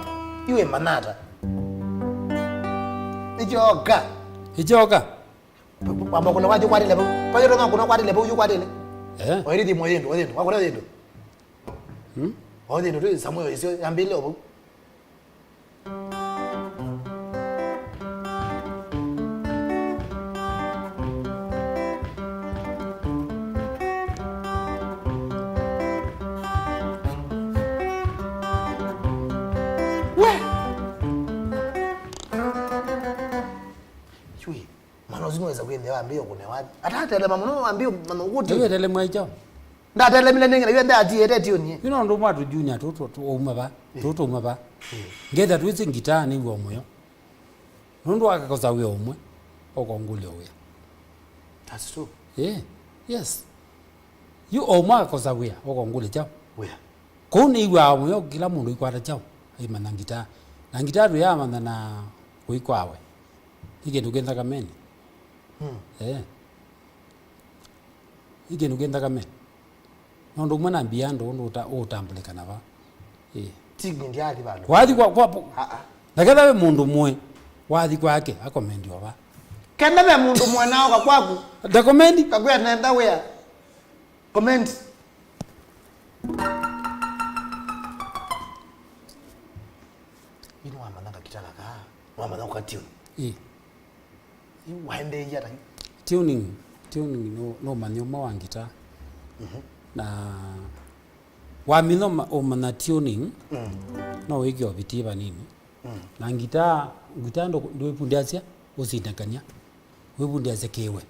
Iwe manata. Ijoga. Ijoga. Baba kuna waje kwadi lebo. Kwa hiyo ronga kuna kwadi lebo uju kwadi le. Oiri di moyendo, oyendo. Wakora oyendo. Oyendo tu Samuel isio yambile obo. chui mano zinweza kwenda ambio kuna wapi atatele mamuno ambio manunguti Ewe tele mwecho. ndatele mile ningi yende ati tioni Ino ndo mwatu junior toto umaba. Toto umaba. Ngeza tuwezi ngita ni wo moyo. Ndo akakoza we omwe. Okongule we. that's true Yes. You omwe akakoza we okongule chao. where Kuni iwa moyo kila mundu ikwata chao. Ima nangita. Nangita ru ya mana na kuikwawe. Hige ndugenda kameni. Hige ndugenda kameni. Nondo mwana BIADO ndo utambulika naba. tigi ndiali balo Wathi kwa naketha we mundu mwe wathi kwake akomendi oba. kenda be mundu mwanao kwa kwaku Document kakuya nenda where comment ino amananga kitala ka wamana kwa tune waende yata tuning no manyo mawangita. Na wamino omana tuning no wiki obitiba nini. Na ngita ndo pundiasia usindakanya. We pundiasia kewe.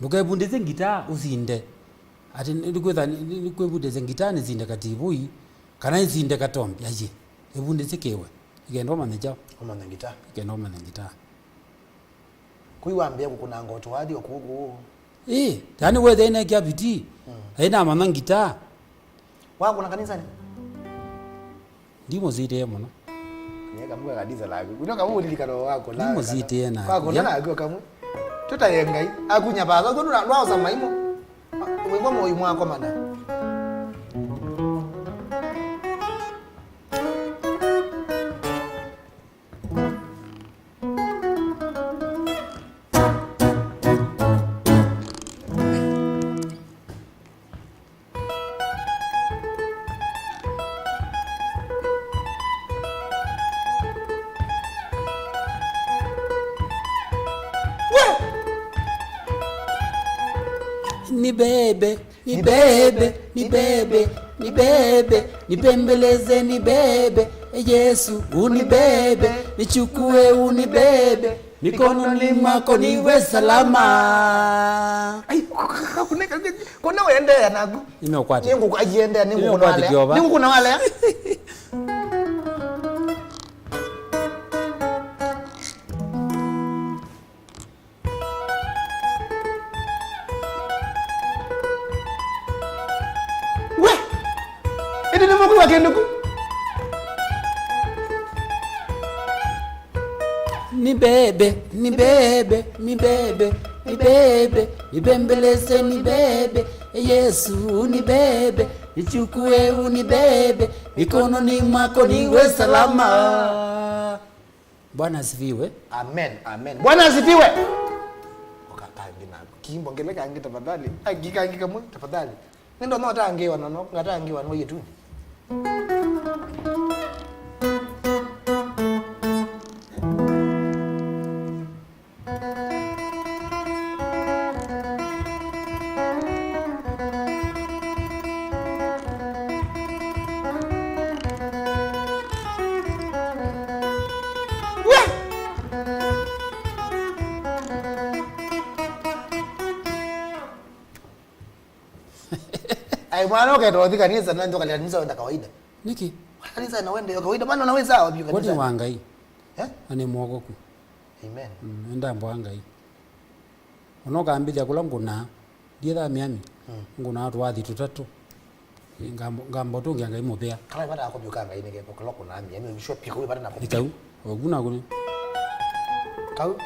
Ndukai pundiasia ngita usinde. Ati ndikwe pundiasia ngita ni zinde katibui kana zinde katombi aje. We pundiasia kewe. Igendo manejao. omana ngita Igendo manejita. kuiwambia kuna ngoto wadi okugo Tani we dena kya biti. Aina manangita. wako na kanisa ni Ndimo zite mono. Nyeka mwe kanisa lagu kunoka mu lilikano wako la Ndimo zite na. kwako na lagu kamwe tutayengai akunya baza ko nuna lwaza maimo wengo moyo mwako mana nibembeleze nibebe, Yesu unibebe, nichukue unibebe, mikononi mwako niwe salama. ai kuna wende yanagu Imekwati. ningu ajiende ningu kuna wale Kenduku nibembeleze nibebe, Yesu unibebe, nichukue unibebe, mikononi mwako niwe salama. Bwana asifiwe. Amen. Bwana asifiwe. Okatangi na kimbo ngeleka angi tafadhali. Agika angi kamwe tafadhali. Nendo no tangiwa no ngatangiwa no yetu. Ai mwana ukaenda kanisa na ndio kanisa wenda kawaida. Niki? Kanisa na wenda kawaida maana unaweza wapi kanisa? Wote wangai. Ani mwogoku. Amen. Enda mwangai. Onogambithia kula nguna ndietha miami. Nguna watu wathi tutatu. Ngambo tungi ngai mupea. Kala bada akobyuka ngai nige pokolo kuna miami mishwe piko bada na kopika. Ikau. Oguna kuni. Kau.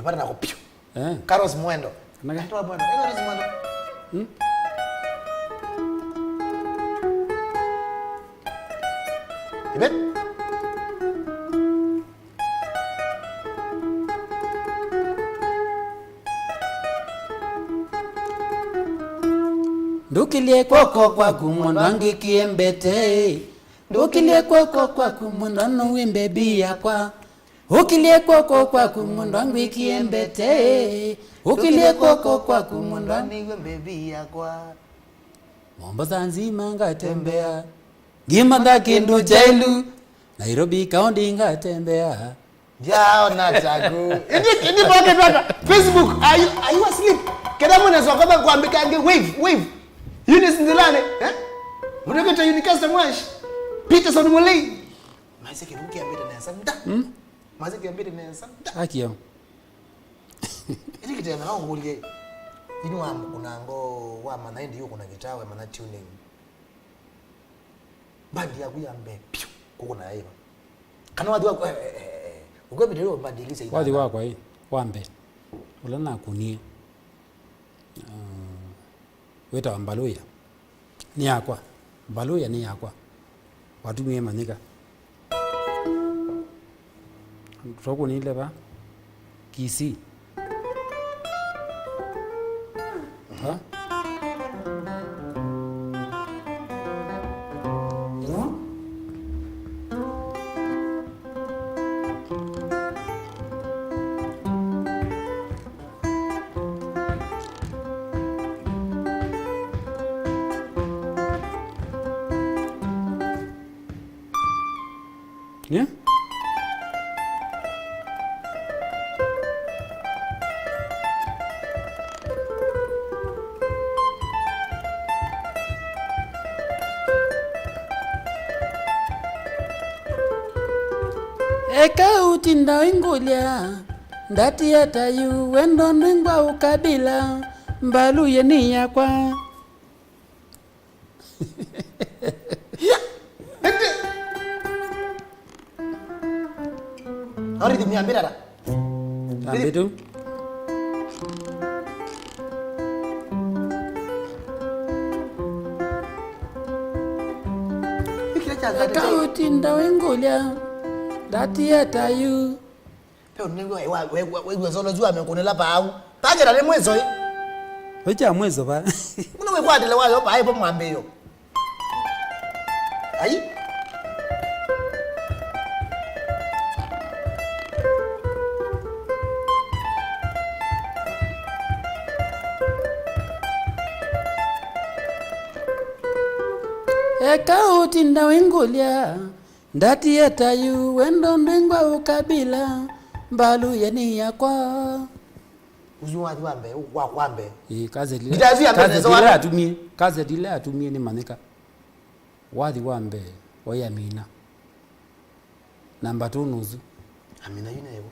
Bada na kopio. Carlos Mwendo. Naga. Toa bwana. Carlos Mwendo. Ibe? Ndukilie kwako kwa kumondangi kiembete. Ndukilie kwako kwa kumondano wimbe bia kwa. Ukilie kwako kwa kumondangi kiembete. Ukilie kwako kwa kumondani wimbe bia kwa. Mombasa nzima ngatembea. Gimanda kindu jailu. Nairobi County ngatembea. Jao na chagu. Ini pocket hapa. Facebook, are you asleep? Keda mwana sokoba kuambika ange wave. Yuni sindilane, Mwana kata unikasta mwashi. Peterson Mulei. Maise kiruki ambire na santa. Maise kiambire na santa. Haki yao. Ili kitema na ngulie. Ini wa kunango wa manaindi yuko na gitawe mana tuning. Bandi ya kuyambe piu kuko na yeba. Kana wadi wa ugo bidero bandilise ina. Wadi wa kwa hii wambe. Ulana kunie. Weta Mbaluya. Ni yakwa. Mbaluya ni yakwa. Watumie manika. Toko ni ile ba. Kisi. Ha? Yeah? Eka utinda ingulia ndati yatayu wendo ningwa ukabila Mbaluya ni yakwa. Ori di miambira da. Ambitu. Eka utinda ingulia ndati yatayu. Peo ningo we zolo zua amekonela pa au. Tagera le mwezo yi. Wecha mwezo ba. Kuna we kwatele wayo pa hapo mwambe yo. Ai. Eka utinda wingulia ndati yatayu wendo ndingwa ukabila Mbaluya ni yakwa. Uzuwa wambe wambe. Kaze dile atumie ni manika. Wadi wambe waya mina. Namba 2 nuzu. Amina yine yebo.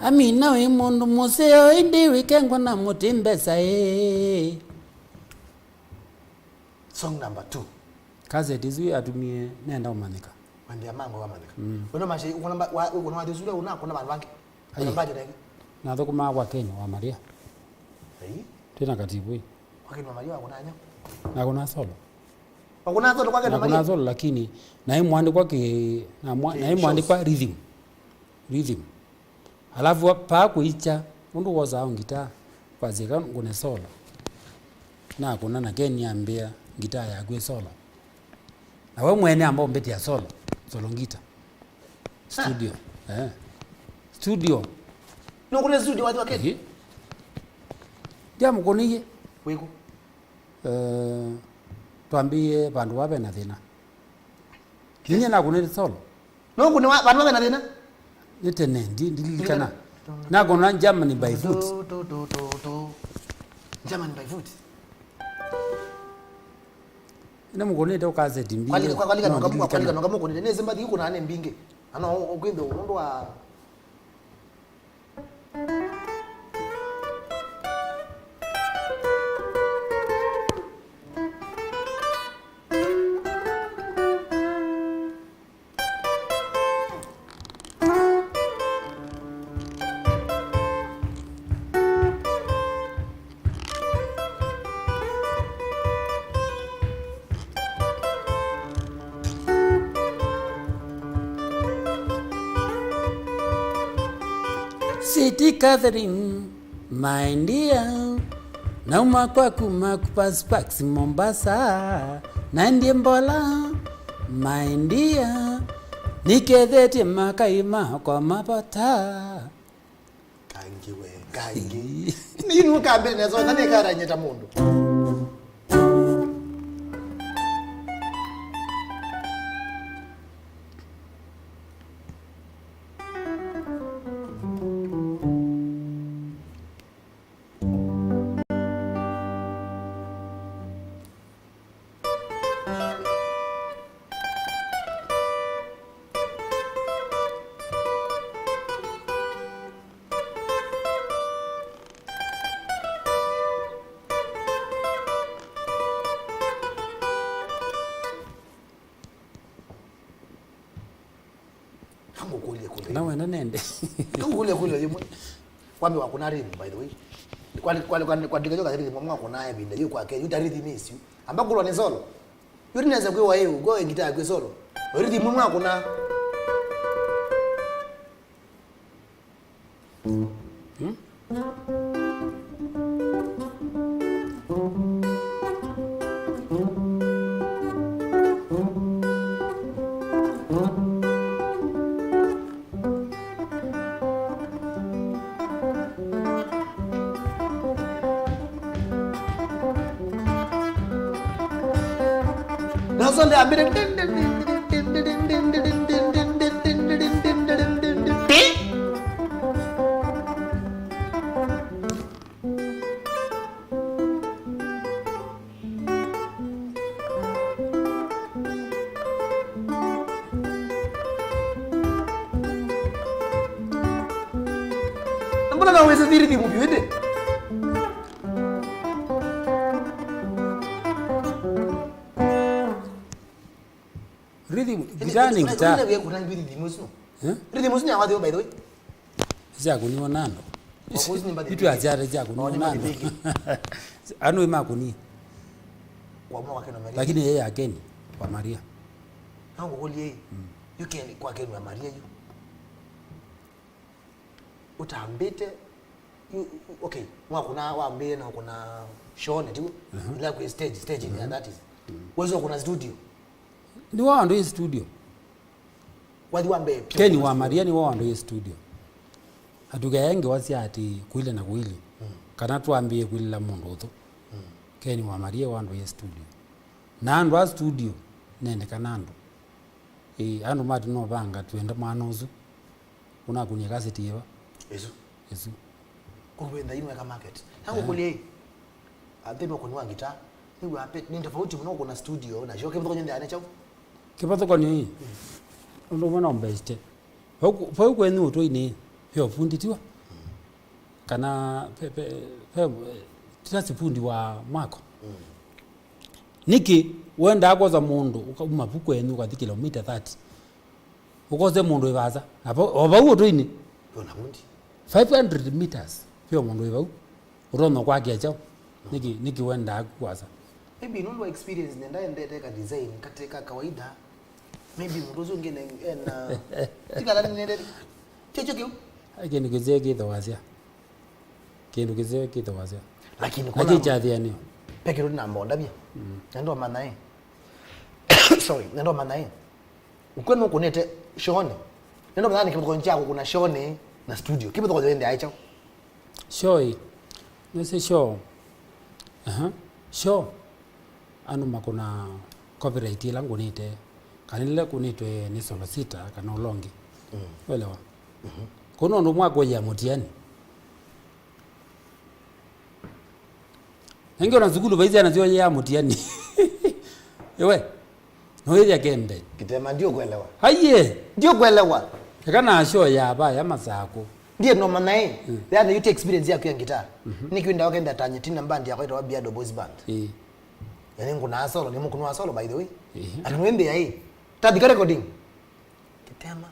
Amina we mundu museo indi wikengwa na mutimbesa Song number 2. Kaze dizu atumie nenda umanika. Wambia mango wamanika. Weno mashi ukona wadizule unakona bantu bangi. Unambaje dege. Na thoko wa Kenya wa Maria. Tena katibu hii. Kwa Kenya Maria wakunanya. Na kuna solo. Wakuna solo kwa Kenya Maria. Na kuna solo lakini na hii mwandi kwa mwandi kwa rhythm. Alafu pa kuicha undu woza ngita kwa zika ngune solo. Na kuna na Kenya ambia ngita ya gwe solo. Na wewe mwene ambao mbeti ya solo ngita. Studio. Studio. No kuna studio watu wa Kenya. Jamu koniye. Wego. Tuambie bandu wabe na thina. Ninye na kuna solo. No kuna bandu wabe na thina. Nitene ndilikana. Na kuna Germany by foot. Germany by foot. Ina mugone ndo kaze timbi. Kwali kama kone neze mbadi yuko na ane mbinge. Ano okwimbe undo wa City Catherine, my dear. Nauma kwa kupas Pax Mombasa. Nandie Mbola, my dear. nikethete makaima kwa mapata kangi nini ukambe nezo nani kara nyeta mundu na wena nende kule yimwe kwambe wakuna rhythm by the way kwa diga joka rhythm mwa kuna ya binda yuko ake yuta rhythm issue ambakulwa ni solo yuri neza kwe wae go ngita kwe solo rhythm mwa kuna Sonde ambire mbona naweza diri di mubiwede gitani ngita kuna ngiri di musu rhythm musu nyawa by the way zakuni wanano itu ajara zakuni wanano anu imakuni kwa mwa kena Maria lakini yeye akeni kwa Maria hango kulie you can kwa kena Maria you utambite okay mwa kuna waambie na kuna shone tu ila kwa stage and that is wezo kuna studio ni wao ndio studio wadi wambe keni wa Maria ni wao ndio studio hatugaenge wasi ati kuile na kuili kana tuambie kuila mundu to keni wa Maria wao ndio studio na ndo studio nende kanando ando mati no banga twenda manozo una kunya kaseti yeba Yesu kuwenda ino ya market hango kulie atemo kunwa gita ni wape ni tofauti mno kuna studio na shoke mtoko nyende anacho kipato kwa nini ndo mwana mbeste huko kwenu to ini hiyo fundi tiwa kana pepe tasi fundi wa mwako niki wenda akoza mundu umapu kwenu kwa kilomita 30 ukoze mundu ibaza hapo obawo to ini bona fundi 500 meters hiyo mundu ibawo urono kwa kiacho niki wenda akwaza maybe no experience nenda ndeteka design katika kawaida maybe mruzo ngene na tikala nende checho kiu ageni kizee kitawazia kindu kizee kitawazia lakini kuna lakini jadhiani peke ndo namba ndabia ndo maana sorry ndo maana ukwenu kunete shone ndo maana kipo chako kuna shone na studio kipo kwa ende aicho show nese show show anu makuna copyright langu nite kanile kunitwe ni solo sita kana ulongi elewa kono ndo mwako ya mutiani ngeo na zukulu baizi anazio ya mutiani ewe no ya kende kitema ndio kuelewa haiye ndio kuelewa kana show ya ba ya masako ndiye no maana yani you experience yako ya gitaa nikienda wakaenda tanye tina mbandi yako itawa BIADO boys band yani kuna solo ni mkunwa solo by the way akanwembe ya hii tadika recording kitema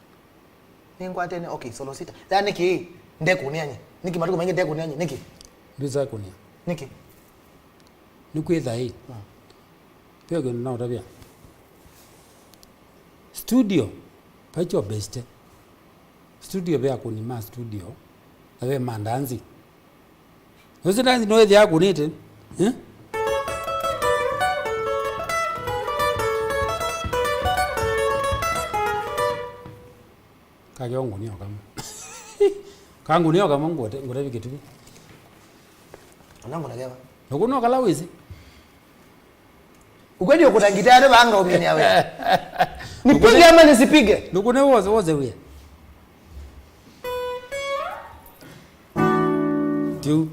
ningwa tena okay solo sita yani ki ndeku nyanye niki matuko mengi ndeku nyanye niki ndiza kunia niki nikwetha hii pia kuna na tabia studio pacho best studio bya kunima studio awe mandanzi usidanzi noedhi yako nite Kage ongunio kama. Kangunio kama ngote vikitu. Anangu nagewa. Nukuno kala wizi. Ukweli ukuta gitari banga umini yawe. Nipige ama nisipige? Nukune woze wia. Two.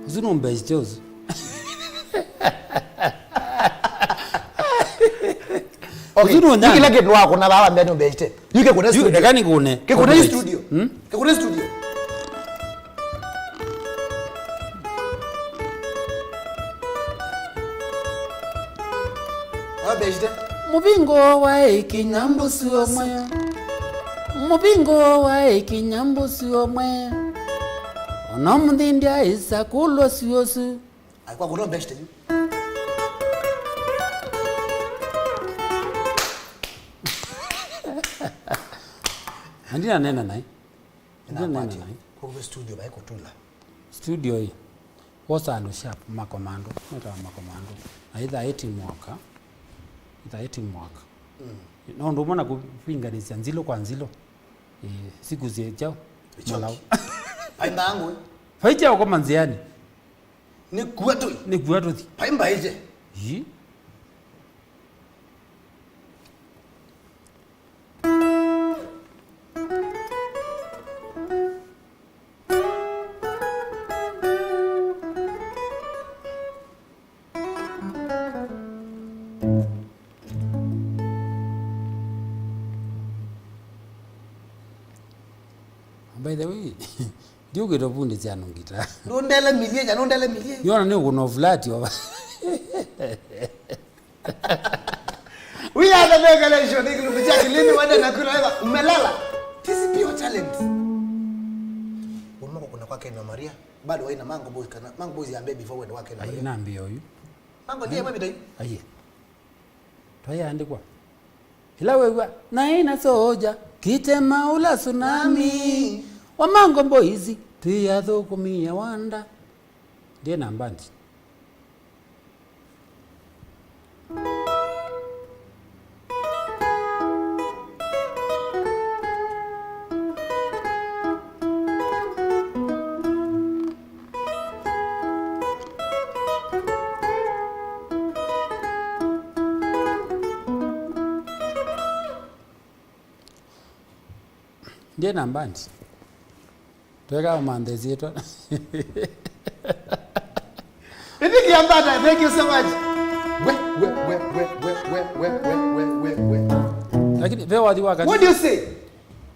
Zino mbezi chozo. Okay. Yuki lake nwa kuna baba mbeni mbezi. Yuki kuna studio. Yuki kani kune. Ke kuna studio. Ke kuna studio. Abejde. Mubingo wa ikinyambusi omwe. Mubingo wa ikinyambusi omwe. Onomndindia isa kulo siyosu. Alikuwa kuna bejde. Andina nena nai. Nena nai. Kwa studio ba iko tula. Studio hii. Wosa ando sharp makomando. Neta makomando. Aidha 18 mwaka. Ita 18 mwaka. No ndo mwana kupinganisha nzilo kwa nzilo. Siku ziechao. Malao. Paimba yangu. Faicha kwa manziani. Ni kuatu. Ni kuatu thi. Paimba hije. Yi. By the way, ndio kitu bunde cyane ngita. Ndondele milie. Yona ni kuno flat yo. We are the regulation ndio kuchaki lini wanda nakula wewe umelala. This is pure talent. Unamko kuna kwake na Maria, bado haina mango boys kana mango boys ya baby forward wake na. Haina mbio huyu. Mango ndiye mimi dai. Aye. Twaya andikwa. Ila wewe na ina soja kitema ula tsunami. Wamango boys tuyatho kumia wanda. Ndiye nambandi. Ndiye nambandi. Tweka mandezi yetu. Niki ambata, thank you so much. We. Lakini veo wadi wakati. What do you say?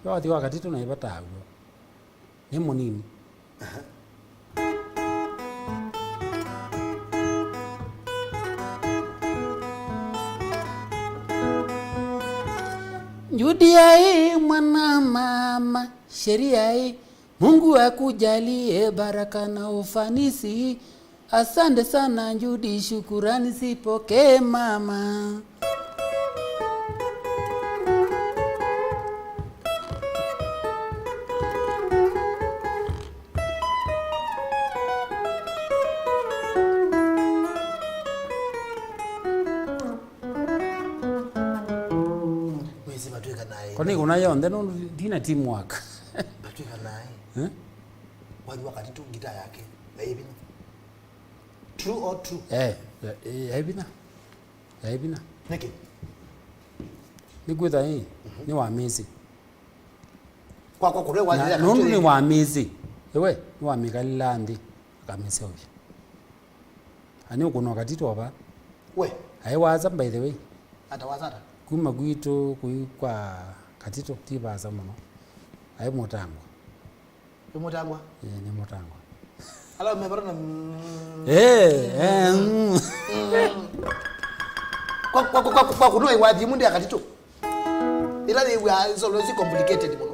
Veo wadi wakati tunaipata hapo. Ni munini? Judia hii mwana mama, sheria hii Mungu akujalie baraka na ufanisi. Asante sana Judi, shukurani sipokee mama. Kwani kuna yonde no dina teamwork. Batuika naye. Wadi wakati tu gita yake. Baby. True or true? Ebina. Niki. Nigwetha hii ni wa mizi. Kwa kure wadi ya. Nundu ni wa mizi. Ewe ni wa mikalandi kamese obi. Ani ukuno wakati tu aba. We. Aiwaza by the way. Atawazata. Kuma gwitu kwa katito tibaza muno. Ai mutangwa. Mutangwa? Ni mutangwa. Ala mebarana. Kwa kuno iwadi munde akatito. Ila they were so complicated muno.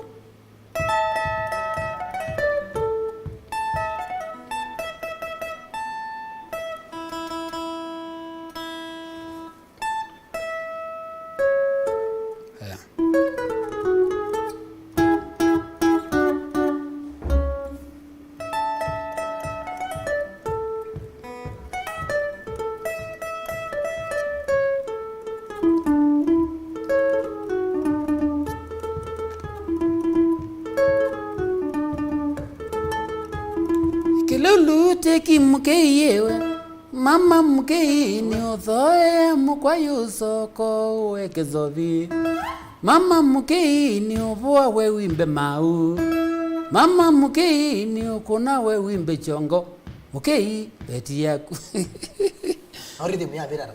cheki mkei yewe mama mkei ni uthoe mukwayo soko wekezovi mama mkei ni uvua we wimbe mau mama mkei ni ukuna we wimbe chongo mkei beti yaku Ahorita me mira.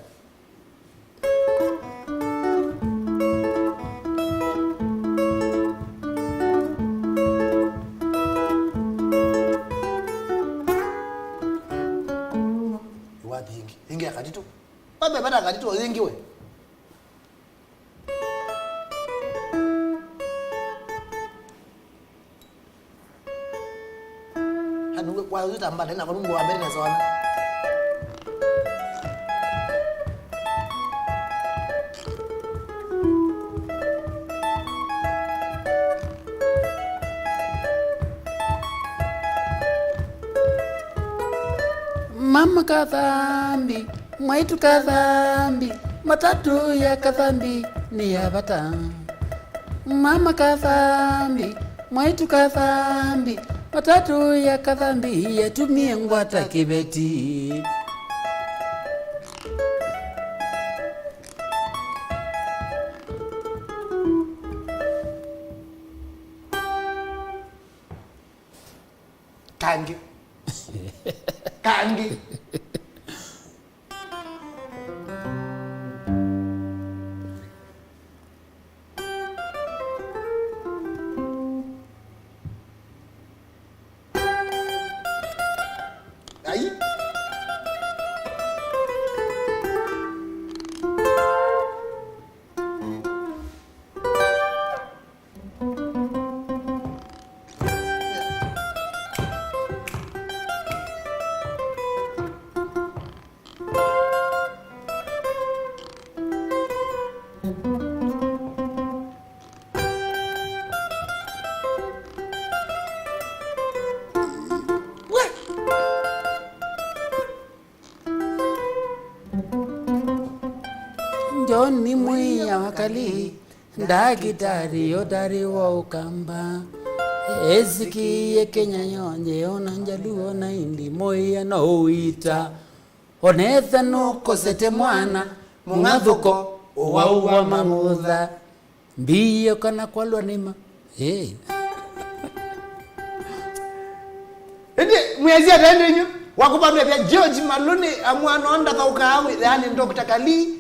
Wapi hingi? Hingi akatitu. Wapi bada akatitu hingi we? Hanu kwa uzita mbale na kulungu wa mbele na sawana. Mama kathambi, mwaitu kathambi, matatu ya kathambi ni ya bata. Mama kathambi, mwaitu kathambi, matatu ya kathambi ya tumie ngwata kibeti. Kangi. Kangi. Aí. Njoni mwiya wakali ndagitari yodari wa ukamba eziki ye Kenya yonje ona njaluo na indi moya no uita onetha no kosete mwana mungathuko uwa mangutha mbiyo kana kwalwa nima Ende mwezi atende nyu wakubamia vya George Malone amwana onda kaukawe yani Dr. Kali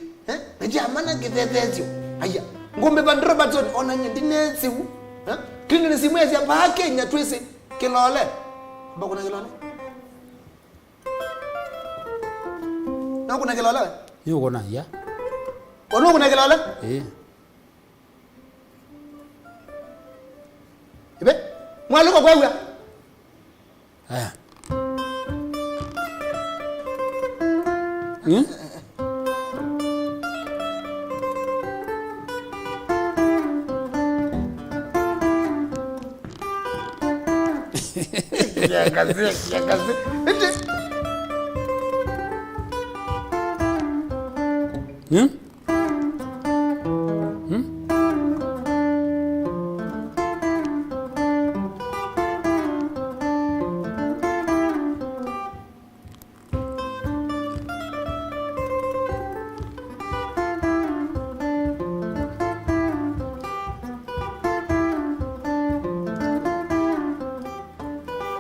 Eji amana githethezio. Aya, ngombe ba Robertson ona nyendinesi hu. Kini ni simwezi hapa Kenya twese kilole. Amba kuna kilole? Na kuna kilole? yuko na ya Ono kuna kilole? Ibe, mwaluko kwa huya? Aya. Ya kazi.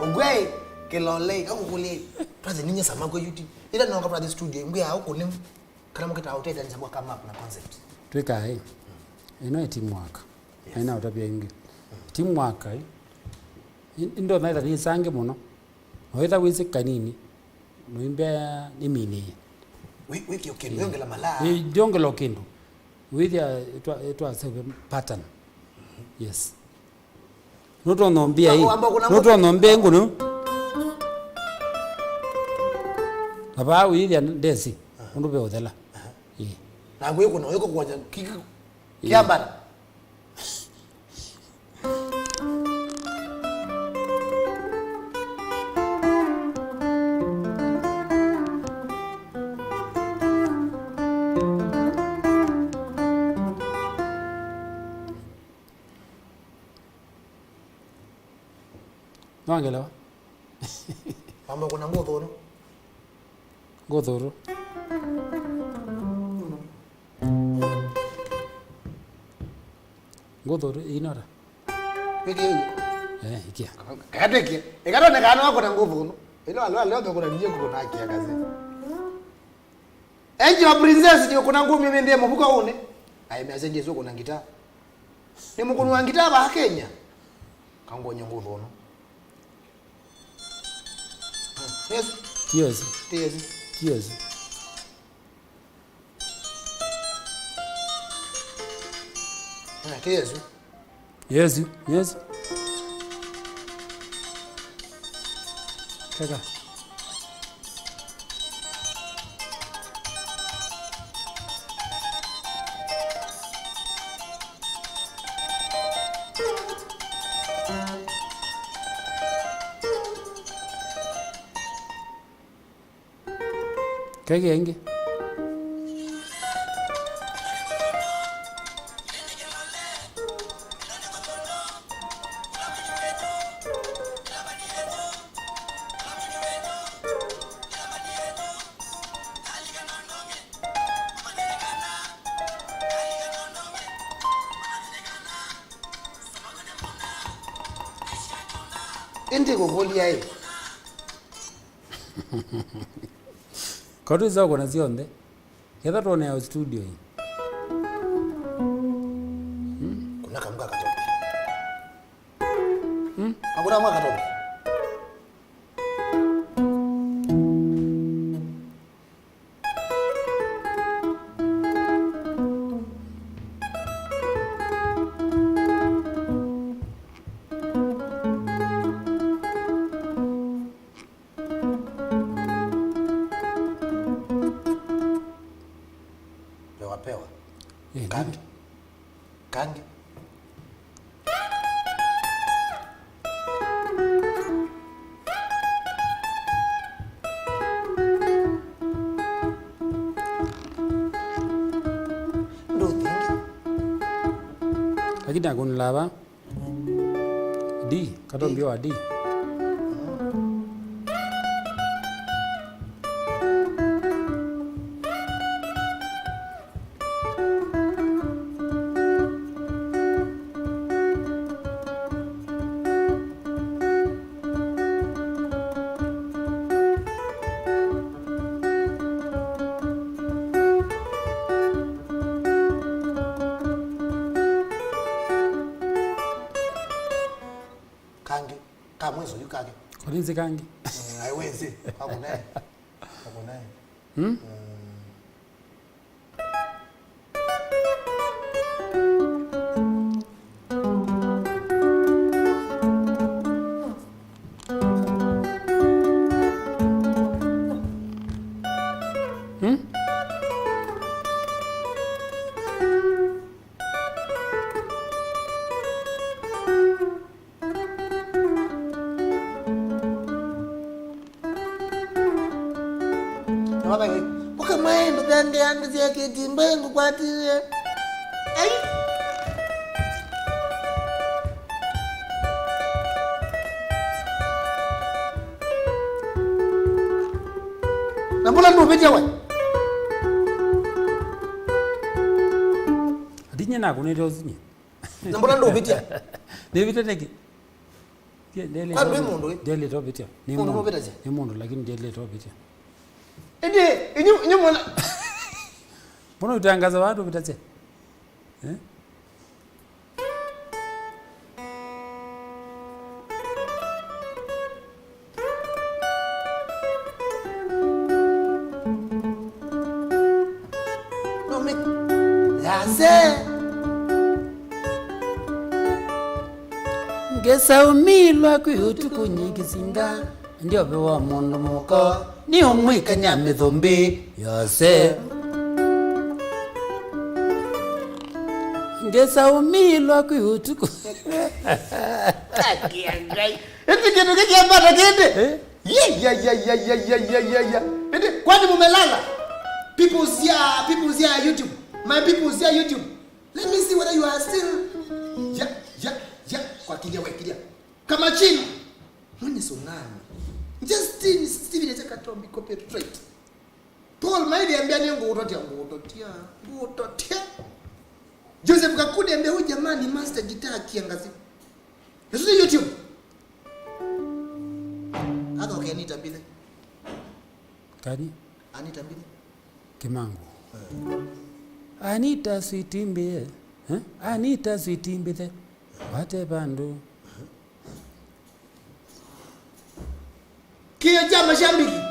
Ogwe kilole akukule praze ninye sama kwa YouTube ila naonga praze studio ngwe hauko nim kana mukita hoteza ni sabwa kama na concept tweka ino teamwork ina utabia ingi teamwork indo naitha ni sange muno oitha wisi kanini noimbe ni mini wiki okay yongela mala jongelo kindu withia etwa sebe pattern yes noto nombia hii noto nombia ngunu aba withia ndesi undu be othela na ngwe kuna yuko kwa kiambara Wangelewa. Mambo kuna ngudhuru. Ngudhuru. Ngudhuru inora. Peke. Ikia. Kateke. Ikatone kana wako na ngudhuru. Ilo alio kuna nije kuna akia kazi. Enje wa princess ndio kuna ngumi mimi ndiye mbuka une. Ai meazenje zo kuna ngita. Ni mukunu wa ngita ba Kenya. Kangonya ngudhuru. Yes. Kiyozi. Kiyozi. Kiyozi. Kiyozi. Yes, yes. Kaka. Kage enge. Ende gogolia hii. Kodi zao kuna zionde. Kedha tuone ya studio hii. Kuna kamuka katoki. Hakuna mwaka katoki. Pewa. Kangi. Kangi. Ndo tingi. Lakini akuni lava. D. Katombio wa D. Kangi. Kamwezo yukage. Kolinzi kangi. Haiwezi. Hakunaye. Hakunaye. Mabaki. Buka maendo dande ande zia kitimba ngukwatire. Ai. Nambula ndo beja wa. Adinya na kunete ozinye. Nambula ndo beja. Nebita teki. Kwa ndo mundu. Dele to bitia. Ni Mundu mundu. betaje. Ni mundu lakini dele to bitia. Ende inyu mwana. Mbona utangaza watu bitaje? No me. Yaze. Ngesa umilwa kuyutu kunyikisinga. Ndio bewa mundu muko. Ni umwika nyame dhombi. Yose. Ngesa umilwa kuyutu Akiangai. Eti kitu kikiambata kende. Ya. Eti kwani mumelala? People's here YouTube. My people's here YouTube. Let me see whether you are still. Ya. Kwa kilia. Kama chini. Mwani tsunami. Just bi copyright Paul Maidi ambia ni ngutotia Joseph Kakudi ambia huyu jamani master guitar kiangazi Yesu YouTube Hata okay Anita Mbile Kani Anita Mbile Kimangu Anita Sweetimbe Anita Sweetimbe Wate bandu Kia chama shambiki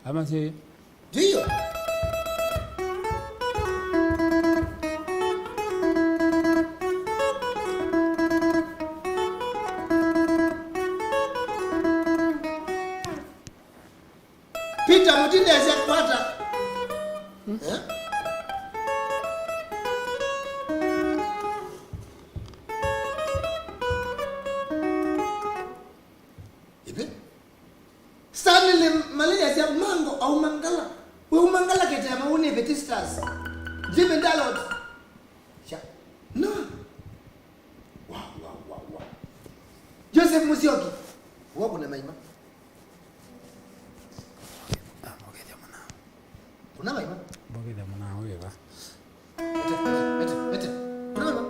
Ama si Dio Peter Mutinde asikwata Ibe Stanley Malaya sia mango au mangala we mangala ketema une Betistas Jimmy Dalot ya no wow Joseph Musioki wako na maima Kuna maima Boge da mwana wewe ba Bete Kuna maima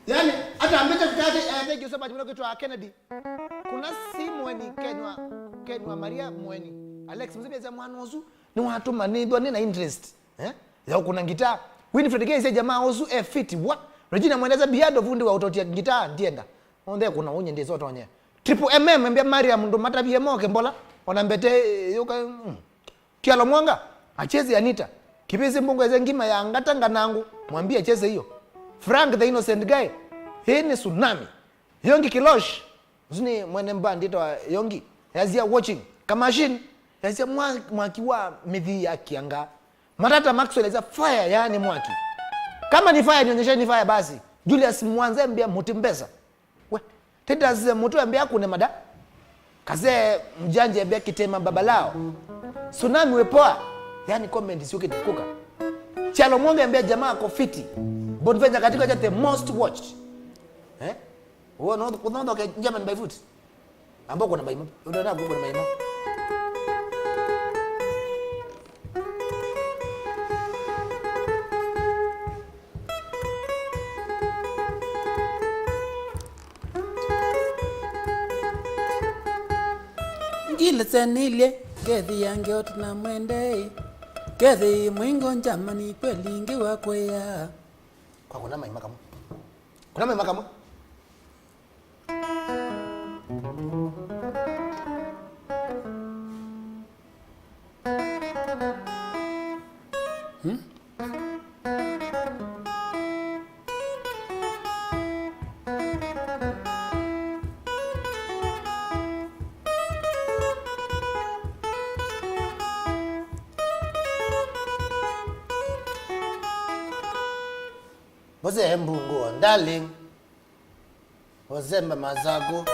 Yani hata ambeta kutake thank you so much mwana kitu Kennedy kuna simu ni Kenwa Maria Mweni Alex mzibia za mwanozu ni watu manidwa na interest ya kuna gitaa Winfred Gay jamaa ozu fit what Regina mwendeza BIADO vundi wa utotia gitaa ndienda onde kuna unye ndizo otonye Triple MM mbia Mariam ndo matabie moke mbola onambete yuka kialo mwanga acheze Anita kipezi mbongo eze ngima ya ngatanga nangu mwambie acheze hiyo Frank the innocent guy hii ni tsunami Yongi Kilosh zuni mwene mbandi to Yongi yazia watching kamashini yazia mwaki wa midhi ya kianga Matata Maxwell yazia fire yani mwaki kama ni fire nionyesheni fire basi Julius Mwanze mbia Mutimbeza we tenda zile mtu ambia kune mada kaze mjanje mbia Kitema babalao tsunami wepoa yani comment sio kitikuka Chalo Mwonge ambia jamaa ako fiti Bonvenja katika the most watched unaona kwa German by foot ambao kuna baima unaona hapo kuna baima Ngile senile Gethi yange otuna mwende Gethi mwingo njamani kweli ngiwa kwea kwa kuna maima kama kuna maima kama Boze mbungo darling Ozemba mazago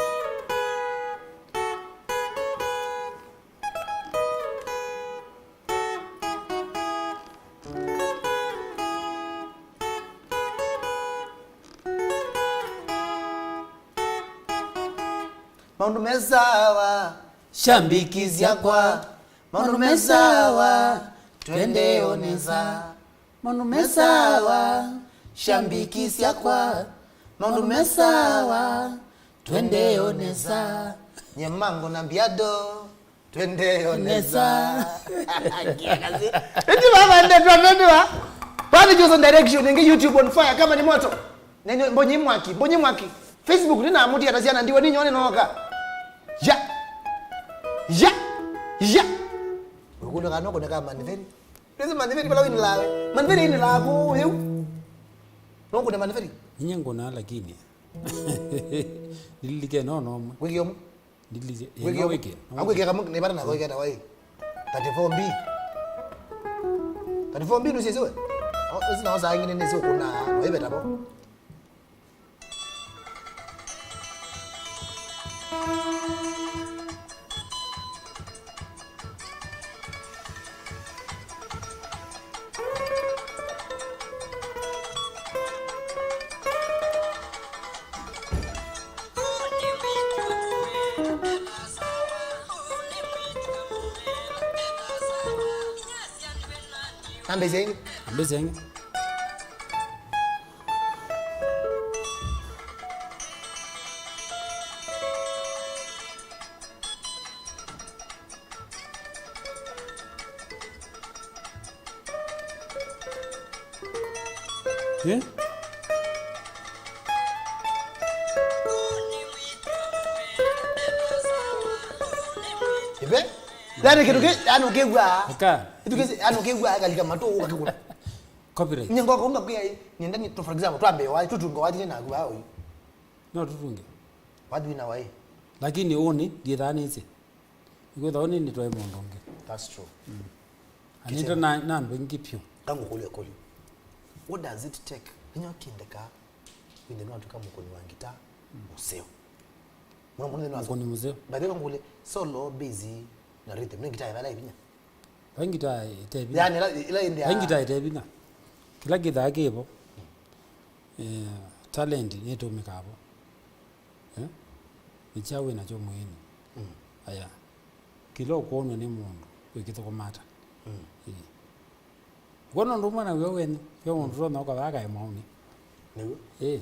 Maundu mezawa shambikizia kwa Maundu mezawa twende oneza Maundu mezawa shambikizia kwa Maundu mezawa twende oneza Nyemango na BIADO twende oneza Eti baba ndio tunadua Bali juzo direction ngi YouTube on fire kama ni moto Nene mbonyi mwaki Facebook nina amudi ataziana ndiwe ninyone noka Ya Ukulo kanoko neka maniveri Pese maniveri pala wini lawe Maniveri ini lagu yu Noko ne maniveri Nyengo na lakini Nililike no Wiki yomu Nililike Wiki yomu Angu kika mungu nebara na kwa ikata wai 34B 34 mbinu sisi wewe. Zina oza ngine nisi kuna wewe tabo. Ambe zengi. Yeah? Ibe? Dani kitu anu kegwa. Aka. Itu kesi anu kegwa kalika mato ukakikula. Copyright. Nyengo ko ngakwa nyenda ni to for example twambe wa tutunga wati na kwa hawo. No tutunge. Wadi na wai. Lakini oni ndiye thani ici. Igwe thoni ni twa mondonge. That's true. Anita na ndwengi pio. Kangu kule kule. What does it take? Ninyo kindeka. Winde no tuka mukoni wangita museo. Mwana no Mukoni museo. Badelo ngule solo busy na rhythm. Ngita ya live nya. Bangita tebi. Yani ila india. Bangita tebi na. Kila githa kibo. Talent ni tumika hapo. Nichawe na chomo yini. Aya. Kilo kuona ni mundu wikito komata. Gono nduma na wewe ni. Yo mundu na ukabaka emauni. Niwe?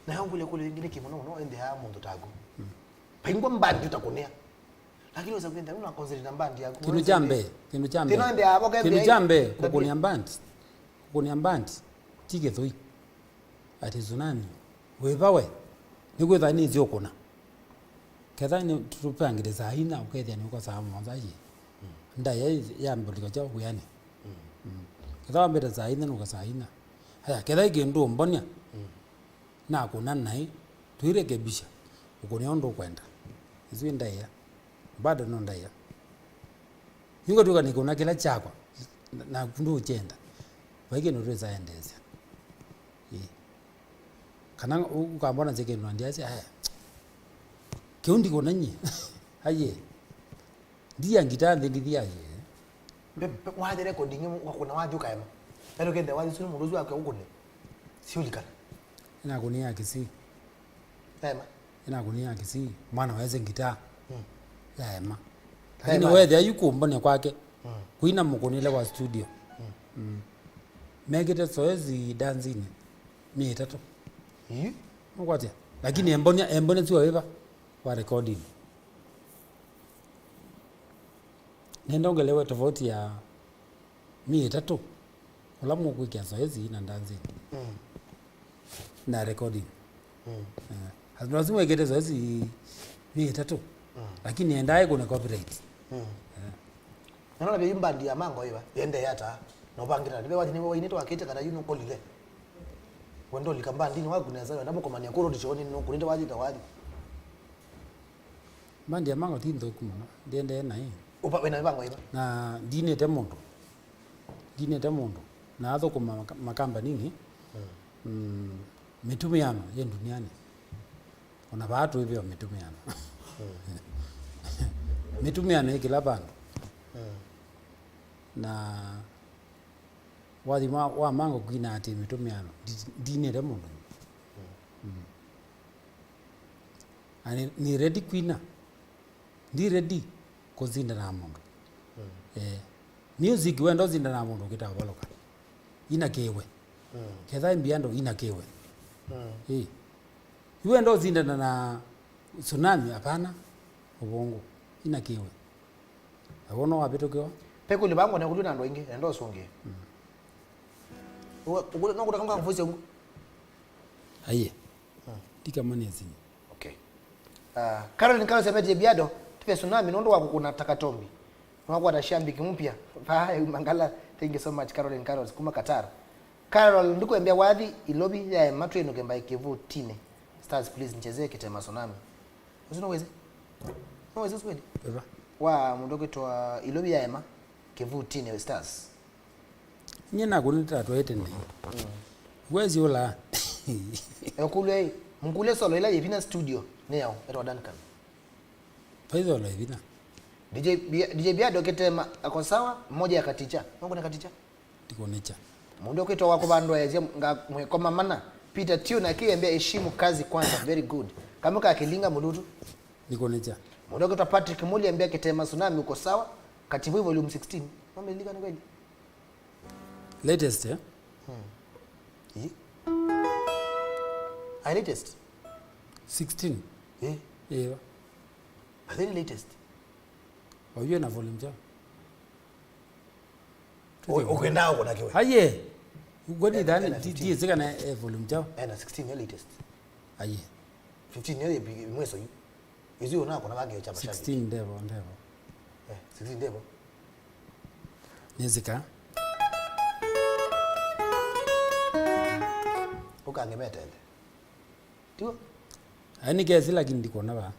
Na yangu ile kule ingine kimono no ende ha mundu tago. Pengwa mbandi utakonea. Lakini wasa kwenda una concert na mbandi yako. Kinu jambe. Tino ende hapo kebe. Kinu jambe kukonia mbandi. Kukonia mbandi. Tige thoi. Ati tsunami. Webawe. Nigwe thani ziokona. Ketha ni tupangiriza aina ukethia ni uko saa mwanza yi. Ndaya ya mboliko cha kuyani. Ketha wambere saa aina nuka saa aina. Haya ketha ikindu mbonia. Na kuna nai tuirekebisha. Ukonia ndo kwenda. Izi ndaya. Bado no ndaya. Ningo tuka nikuna kila chakwa na kundu uchenda. Baige no reza endeza. Kana ukambona zeke no ndiazi haya. Kiundi kona nyi. Haye. Ndia ngitande ndiya ye. Mbe waje recording kuna waje ukaema. Pero kende waje sunu muruzu wake ukone. Siulikana. Ina kunia kisi. Ema. Ina kunia kisi. Mwana weze ngita. Ya ema. Lakini wewe yuko mbone kwake. Kuina mukonile wa studio. Megete soezi danzini. 3. Mwatia. Lakini embone sio weva wa recording. Nenda ongelewe tofauti ya 3. Ulamu kuikia soezi na danzini. Na recording. Lazima igete soezi 3. Lakini endaye kuna copyright. Nana be imbandi ya mango iba yende yata no bangira be wati niwe inito akete kana yuno kolile wendo likambandi ni wakuneza ndamo komania ko rodi choni no kuninde waji kawadi Mandi ya mango tindo kumana ndende na hii upa wena bango iba na dinete mundu na atho kuma makamba nini mitumiano ye duniani ona watu hivyo mitumiano mitumiano ikila bandu na wadi wa mango kwina ati mitumiano dinete mundu ani ni ready kwina ndi ready kuzinda na mundu music wendo zinda na mundu kitaboloka ina kewe ketha imbiando ina kewe iwe ndo zinda na tsunami hapana ubongo ina kewe abono wabitokyo pekuli bango na kuluna ndo inge ndo songe uko no kutaka mfuzi ungu aye tika manezi okay Caroline kama sema BIADO tupe tsunami ndo wako kuna takatombi wako atashambiki mpya mangala. Thank you so much Caroline Carol kuma Qatar. Carol ndiko embia wadhi ilobi ya matwe no kemba Kivu tine stars please nichezee KITEMA tsunami usino weze no weze swedi beba wa mundoke to ilobi ya ema kivutini stars Nyina kunita twete ni. Where's your la? ekule mkule solo ila yivina studio neo eto Duncan Paizo la ivina. DJ BIADO KITEMA ako sawa mmoja ya katicha mungu ni katicha Tiko necha. mundu kwito wako bandwa yaje ngakoma mana Peter Tuna akiambia heshimu kazi kwanza very good kama kakilinga mudutu Niko necha. mundu kwito Patrick Muli ambia KITEMA Tsunami uko sawa katibu volume 16 wamelika ni kweli Latest eh? Latest 16. Yeah. Are they latest? Oyo na volume ja. Ukenda uko na kiwe. Haye. Ugoni dani titi zika na volume ja. Na 16 ya latest. Haye. 15 ya mweso yu. Izi unako na bagi cha mashabiki. 16 ndebo. 16 ndebo. Nezika. Ukangemetele. Tiwo? Ani gezi lakini ndiko na ba.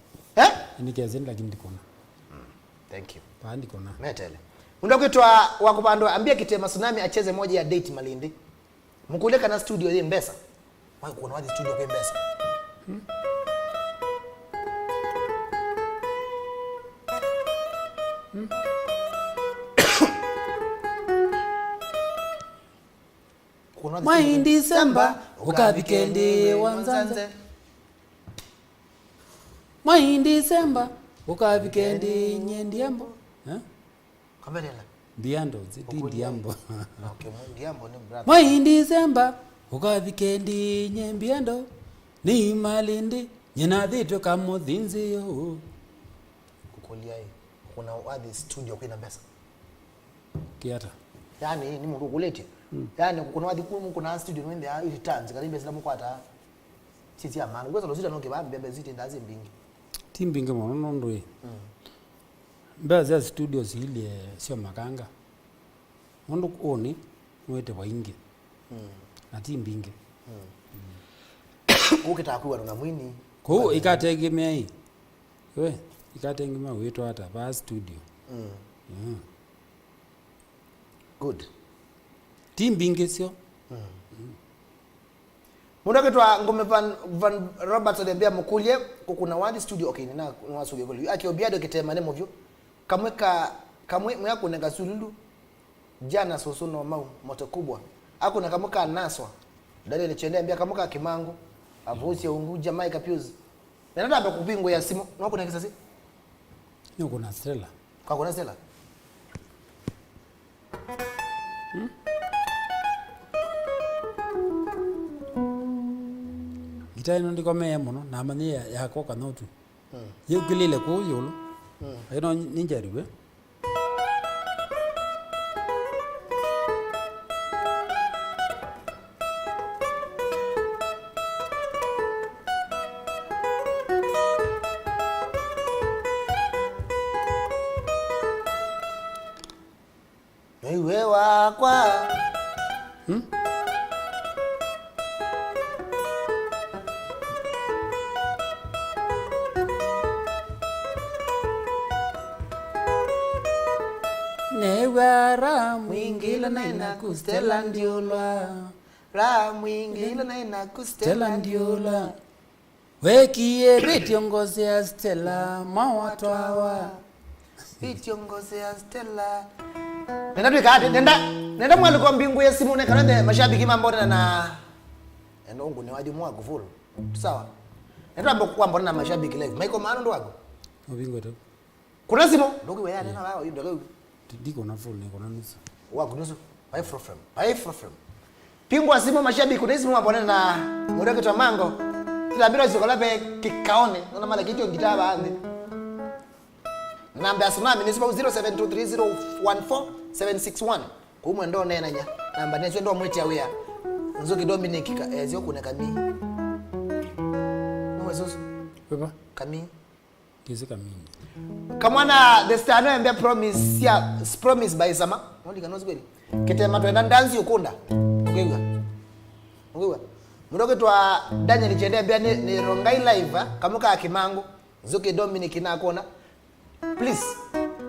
Ni gezi lakini ndiko na. Thank you. Pa ndiko na. Metele. Mundu kwitwa wakupando ambia KITEMA Tsunami acheze moja ya date Malindi. Mkuleka na studio ye Mbesa. Wao kuona wapi studio kwa Mbesa? Mwai December ukabikendi wanzanze. Mwai December ukabikendi nyendiambo. Kabelela. Biando zidi ndiambo. Okay, ndiambo ni brother. Mwai December ukabikendi nyembiando. Ni Malindi nyina dhito kama dhinzi yo. Kukulia hii. Kuna wapi studio kwa Mbesa? Kiata. Yani ni mundu kulete. Yani kuna wapi kuna studio nwende ili tanzi kalimbe zila mukwata. Titi ya manu. Kwezo lozita noke bambi bembe ziti ndazi mbingi. Timbinge mono ndo ye. Mbaza studios ile sio makanga. Mundu oni mwete waingi. Na timbinge. Ukitaka kuwa na mwini. Ko ikategemea hii. We ikategemea wetu hata ba studio. Good. Timbinge sio. Mundu kitwa ngome van Roberts aliambia mkulie kuna wadi studio okay na wasuge kule. Aki BIADO KITEMA nemo vyo. Kamwe mwako nenga sululu. Jana sosono mau moto kubwa. Ako na kamuka naswa. Dali nichendea ambia kamuka kimango. Avusi Unguja Mike Pius. Na nada kupingwa ya simu. Mwako na kisasi? Nyo kuna Stella. Kwa kuna Stella. Gitai no ndiko meya muno na mani ya koka notu. Yugilile ko yolo. Ayino ninjariwe. Wewe wakwa. Newara mwingila na inakustela ndiolwa. Ra mwingila na inakustela Stella ndiola. Wekie bitiongozi ya Stella mawatwawa. Bitiongozi ya Stella. Nenda tukate nenda mwaliko mbingu ya simu nekana mashabiki mambo na enongo ni wadi mwa kufulu. Sawa. Nenda ambo kwa mbona na mashabiki live. Michael Mano ndo wako. Obingo to. Kuna simu? Ndogo wewe nena wao ndio. Ndiko na full niko na nusu. Wako nusu. Buy for frame. Pingwa simu mashabiki kuna simu mambo na muda kwa mango. Kila bila zikola pe kikaone. Naona mala kitu ngitaba ande. Namba ya Tsunami ni 0723014761. Kumwe ndo nena nya. Namba nezo ndo mweti awea. Nzoki Dominic ezio kuna kami. Mwezozo. Baba, Kami. kizika mimi. Kamwana the star no embe promise ya promise by sama. Noli kanozi kweli. KITEMA twenda ndanzi ukunda. Ukiwa. Mudoke twa Daniel Chende ambia ni rongai live kamuka akimango. Nzoki Dominic na kona. Please.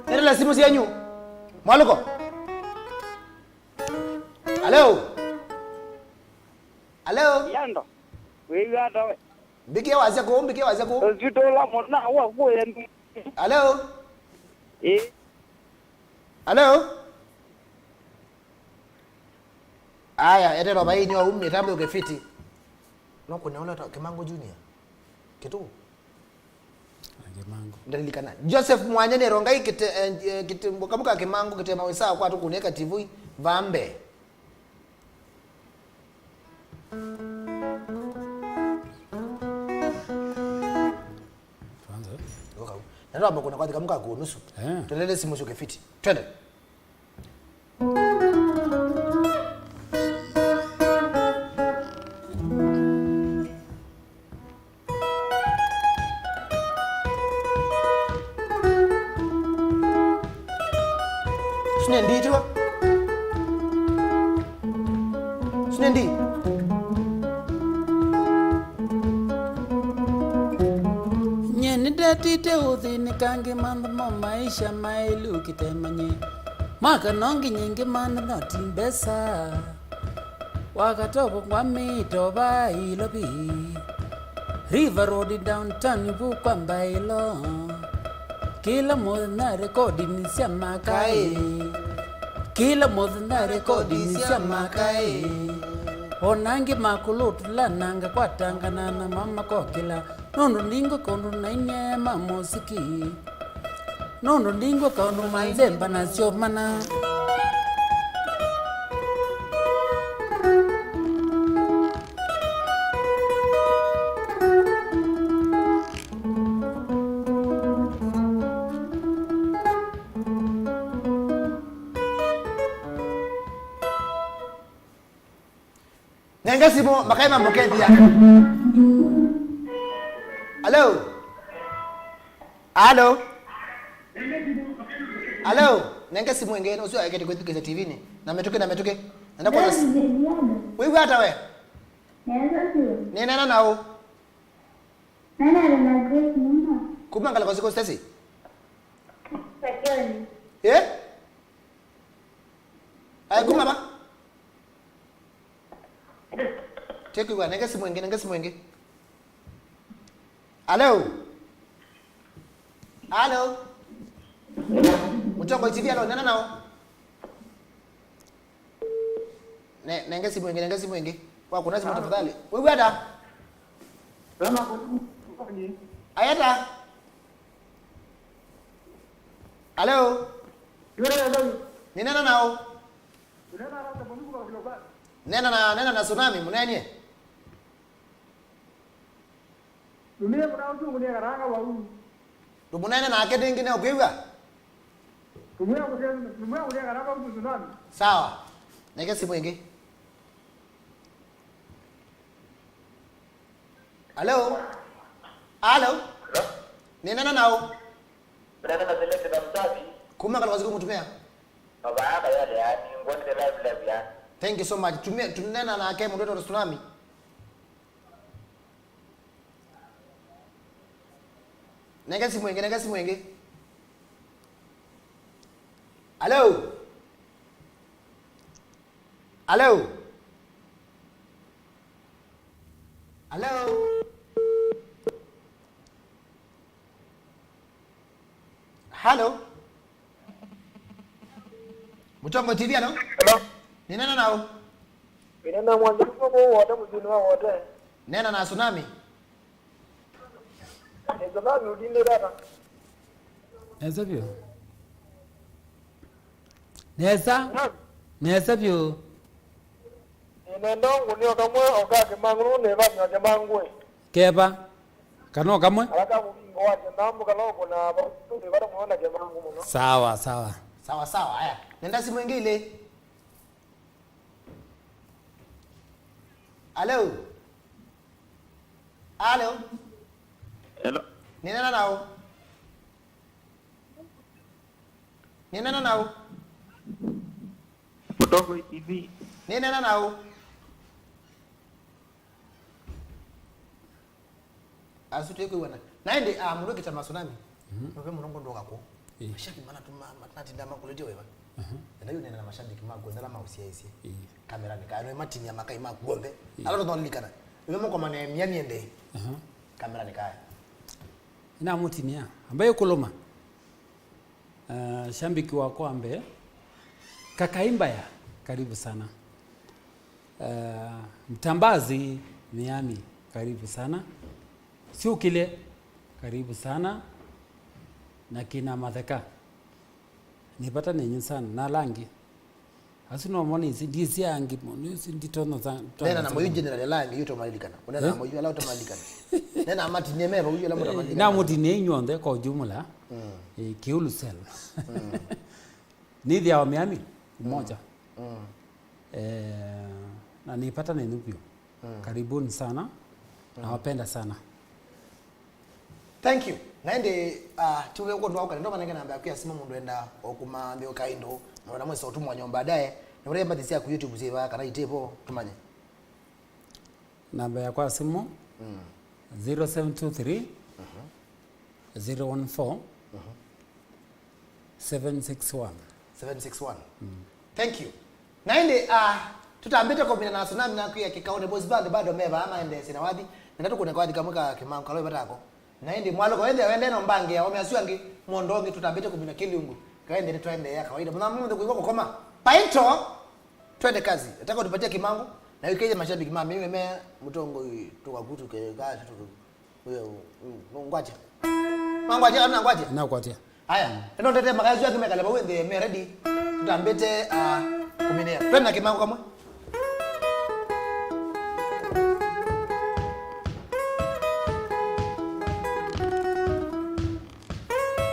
Nenda la simu siyanyu. Mwaluko. Hello. Hello. Yando. Wewe hata wewe. Bike waze ko. Zitola mona wa ko yendi. Hello. Hello. Aya, etero bai nyo ummi tambo ukefiti. Noko naona Kemango Junior. Kitu. Kemango. Ndalilikana. Joseph Mwanyene rongai kite mbokamuka Kemango kitema wesa kwa tu kuneka TV vambe. Kwanza. Lokau. Ndio hapo kuna kwa kamuka ku nusu. Tulele simu shuke fiti. Twende. Sinendi. Nyeni datite uthini kangi manda mo maisha mailu kitemanye. Maka nongi nyingi manda no timbesa. Wakatopo kwa mito ba ilobi. River Road downtown ibu kwa mbailo. Kila moja na rekodi ni siama kai. Kila moja na rekodi ni siama kai. Onangi makulutu la nanga kwa tangana na mama kokila. Nono ndingo kondo na inyema musiki. Nono ndingo kondo manzemba na siomana. Nenga simo makai mamboke dia. Hello. Hello. Hello. Nenga simo ngene usio akete kwa TV ni. Na metoke. Nenda kwa nasi. Wewe hata wewe. Ni nana nao. Nana na Grace mama. Kumangala kwa siko stasi. Sakoni. Ay kumama. Take you nenga simo ngene. Hello. Mutongo TV alo nana nao. Nenga simu ingi. Kwa kuna simu tafadhali. Wewe ada. Ayata. Hello. Ni nana nao. Nena na tsunami munenye. Dunia kuna mtu mwenye karanga wa huyu. Tumunene na akete ngine ukwiwa. Dunia mwenye karanga wa tsunami. Sawa. Nenge simu ingi. Hello. Ni nana nao. Nana na select na msafi. Kuma kala waziku mutumia. Baba hapa yale yani ngote live yani. Thank you so much. Tunena na akemo ndoto na tsunami. Nenga simu ingi. Hello. Mutongo TV ano? Hello. Ni nana nao? Nina mwanzo kwa wote mzini wa wote. Nena na tsunami. Tsunami udinde data. Nesa vyo. Nenda ngunio kamwe okake mangru ne ba Kemango. Keba. Kano kamwe? Alaka mubingo waje nambo kaloko na ba ne ba muona Kemango muno. Sawa. Sawa. Haya. Nenda simu ingile. Hello. Ni nana nao? Mutongo TV. Ni nana nao? Asute kwa wana. Naende mundu kitama tsunami. Wewe munongo ndoka ko. Shaki mana tuma matati ndama kuletea wewe. na yule na mashabiki magonza la mausia hizi kamera ni kana matini ya makai magombe alalo tonlikana nimo kwa mane mianiende kamera ni kaya ina mutinia ambaye kuloma shambiki wako ambe Kakaimbaya karibu sana. Mtambazi Miami karibu sana. Siukile karibu sana. Na kina Matheka nipata nenyu sana na langi asino moni ndisi yangi moni nditono za nena na moyo general langi yuto malikana unena moyo ala utamalikana nena amati nemero uyo la mutamalikana na muti nenyonde kwa jumla kiulu sel ni dia wa Miami mmoja na nipata nenyu pio karibuni sana na wapenda sana. Thank you. Naende tuwe uko ndo wakati ndo manenge namba ya simu mundu enda okuma mbio kaindo na mwese otumwa nyomba baadaye na ule mbati sia ku YouTube ziva kana itepo tumanye namba ya kwa simu 0723 014 761 Thank you. Naende tutambita kombina na tsunami na kuya kikaone boss band bado meva ama ende sina wadi ndatu kuna kwa dikamuka kimangu kalo batako naende mwalo ko wende no mbange ya omeasuangi mondongi tutambite kombina kilungu kaende twende ya kawaida mna mundu kuiko koma paito twende kazi nataka tupatie kimangu na wikeje mashabiki mama mimi me mtongo tukakutu ke gashi tu ngwaje mangwaje ana ngwaje na kwatia haya ndio ndete magazi yake mekaleba wende me ready tutambite kuminea twende kimangu kama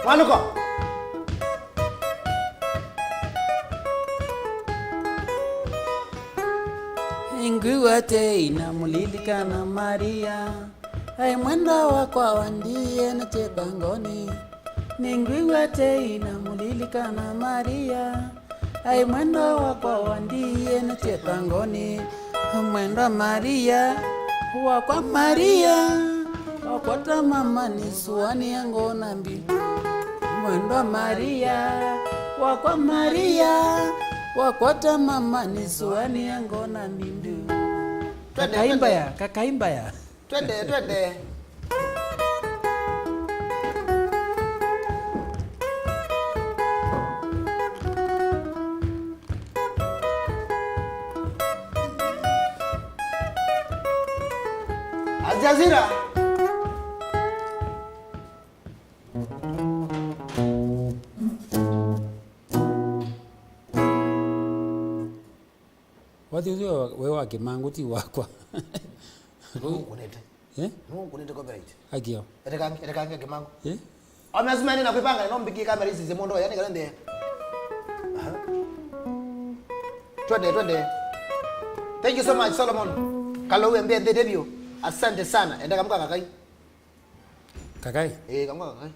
Waluko Inguate inamulilika na Maria ai mwenda wakwa wandie na chebangoni Ninguate inamulilika na Maria ai mwenda wakwa wandie na chebangoni mwenda Maria wakwa Maria wakwata mama ni suani yango nambi mwendo Maria wakwa Maria wakwata mama ni suani yango nambi Kakaimbaya twende Al Jazeera Wadi wewe kimangu ti wakwa. Kunete. Mungu kunete copyright. Agio. Etekange kimangu. Amazimani na kupanga no mbiki kamera hizi zemondo yani kalende. Twende. Thank you so much Solomon. Kalowe mbende debut. Asante sana. Enda kamka kakai. Kakai? Kamka kakai.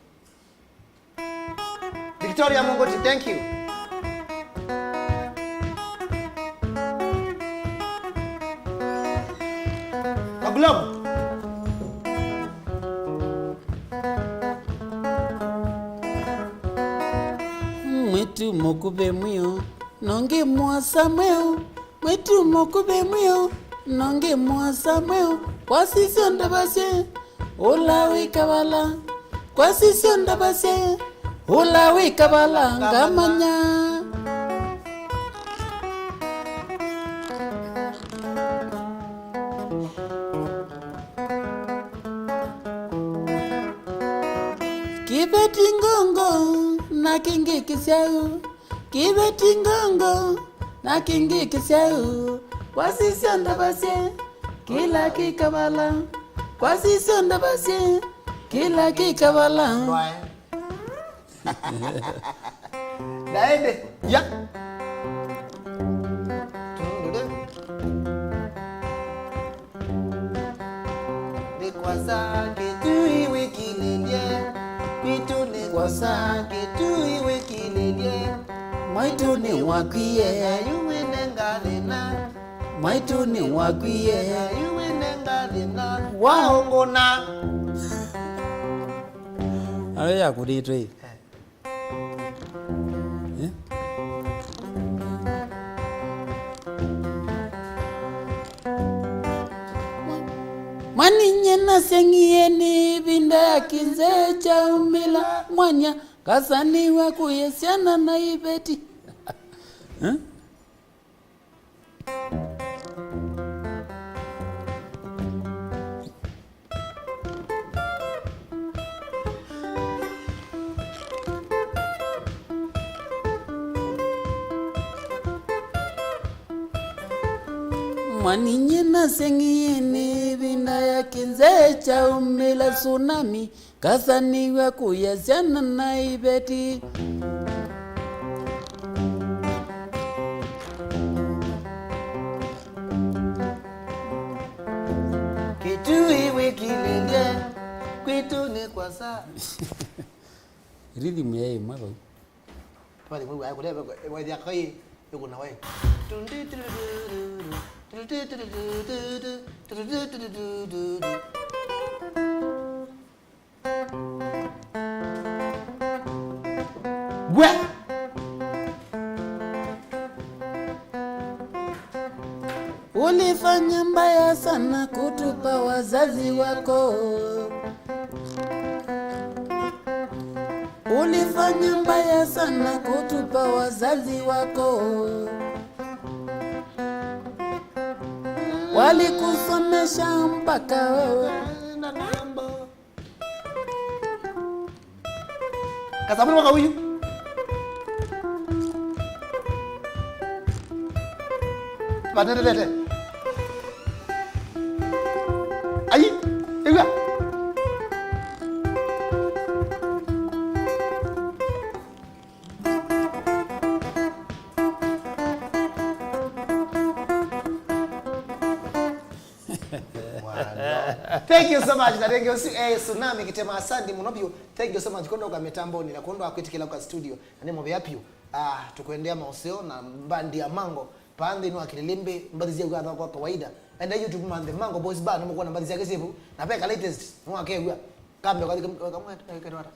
Victoria Mongoti, thank you. Globe. Mwetu mokube mwio nonge mwasa mweo Mwetu mokube mwio nonge mwasa mweo Kwa sisi ondabase Ulawe kabala Kwa sisi ondabase Ulawe kabala Ngamanya Kibetingongo na kingi kisau Kibetingongo na kingi kisau Wasisi ondabase Kila kikabala Wasisi ondabase Kila kikabala Naende ya Nikwasa kitui wikilelie Kwitu nikwasa kitui wikilelie Maitu ni wakwiye Ayuwene ngalina Maitu ni wakwiye Ayuwene ngalina Wahongona Ayo ya kuditwe mwani nyena sengieni binda kizecha umila mwanya kasaniwa kuyesiana na ibeti. Mwani nyena sengieni binda ya kizecha umila tsunami kasaniwa kuyesiana na ibeti. Kitui kilinge kwitu ni kwa saa. Rhythm ya mwa. Pale mwe ayo kule wewe yakai yuko na wewe. Bwe ulifanya mbaya sana kutupa wazazi wako. Ulifanya mbaya sana kutupa wazazi wako. Walikusomesha mpaka wewe kasabuni waka huyu. Badelete. Ayi, ewa. Thank you so much. Thank you Tsunami Kitema asante munobyo. Thank you so much kondo kwa mitamboni na kondo akwitikila kwa studio. Nemo byapyo. Tukuendea maoseo na mbandi ya mango. Pande no KILILIMBI mbadizia kwa kawaida. Enda YouTube mande mango boys band mo kuona mbadizia kesebu. Na peka latest no akegwa. Kambe kwa kama kedwata.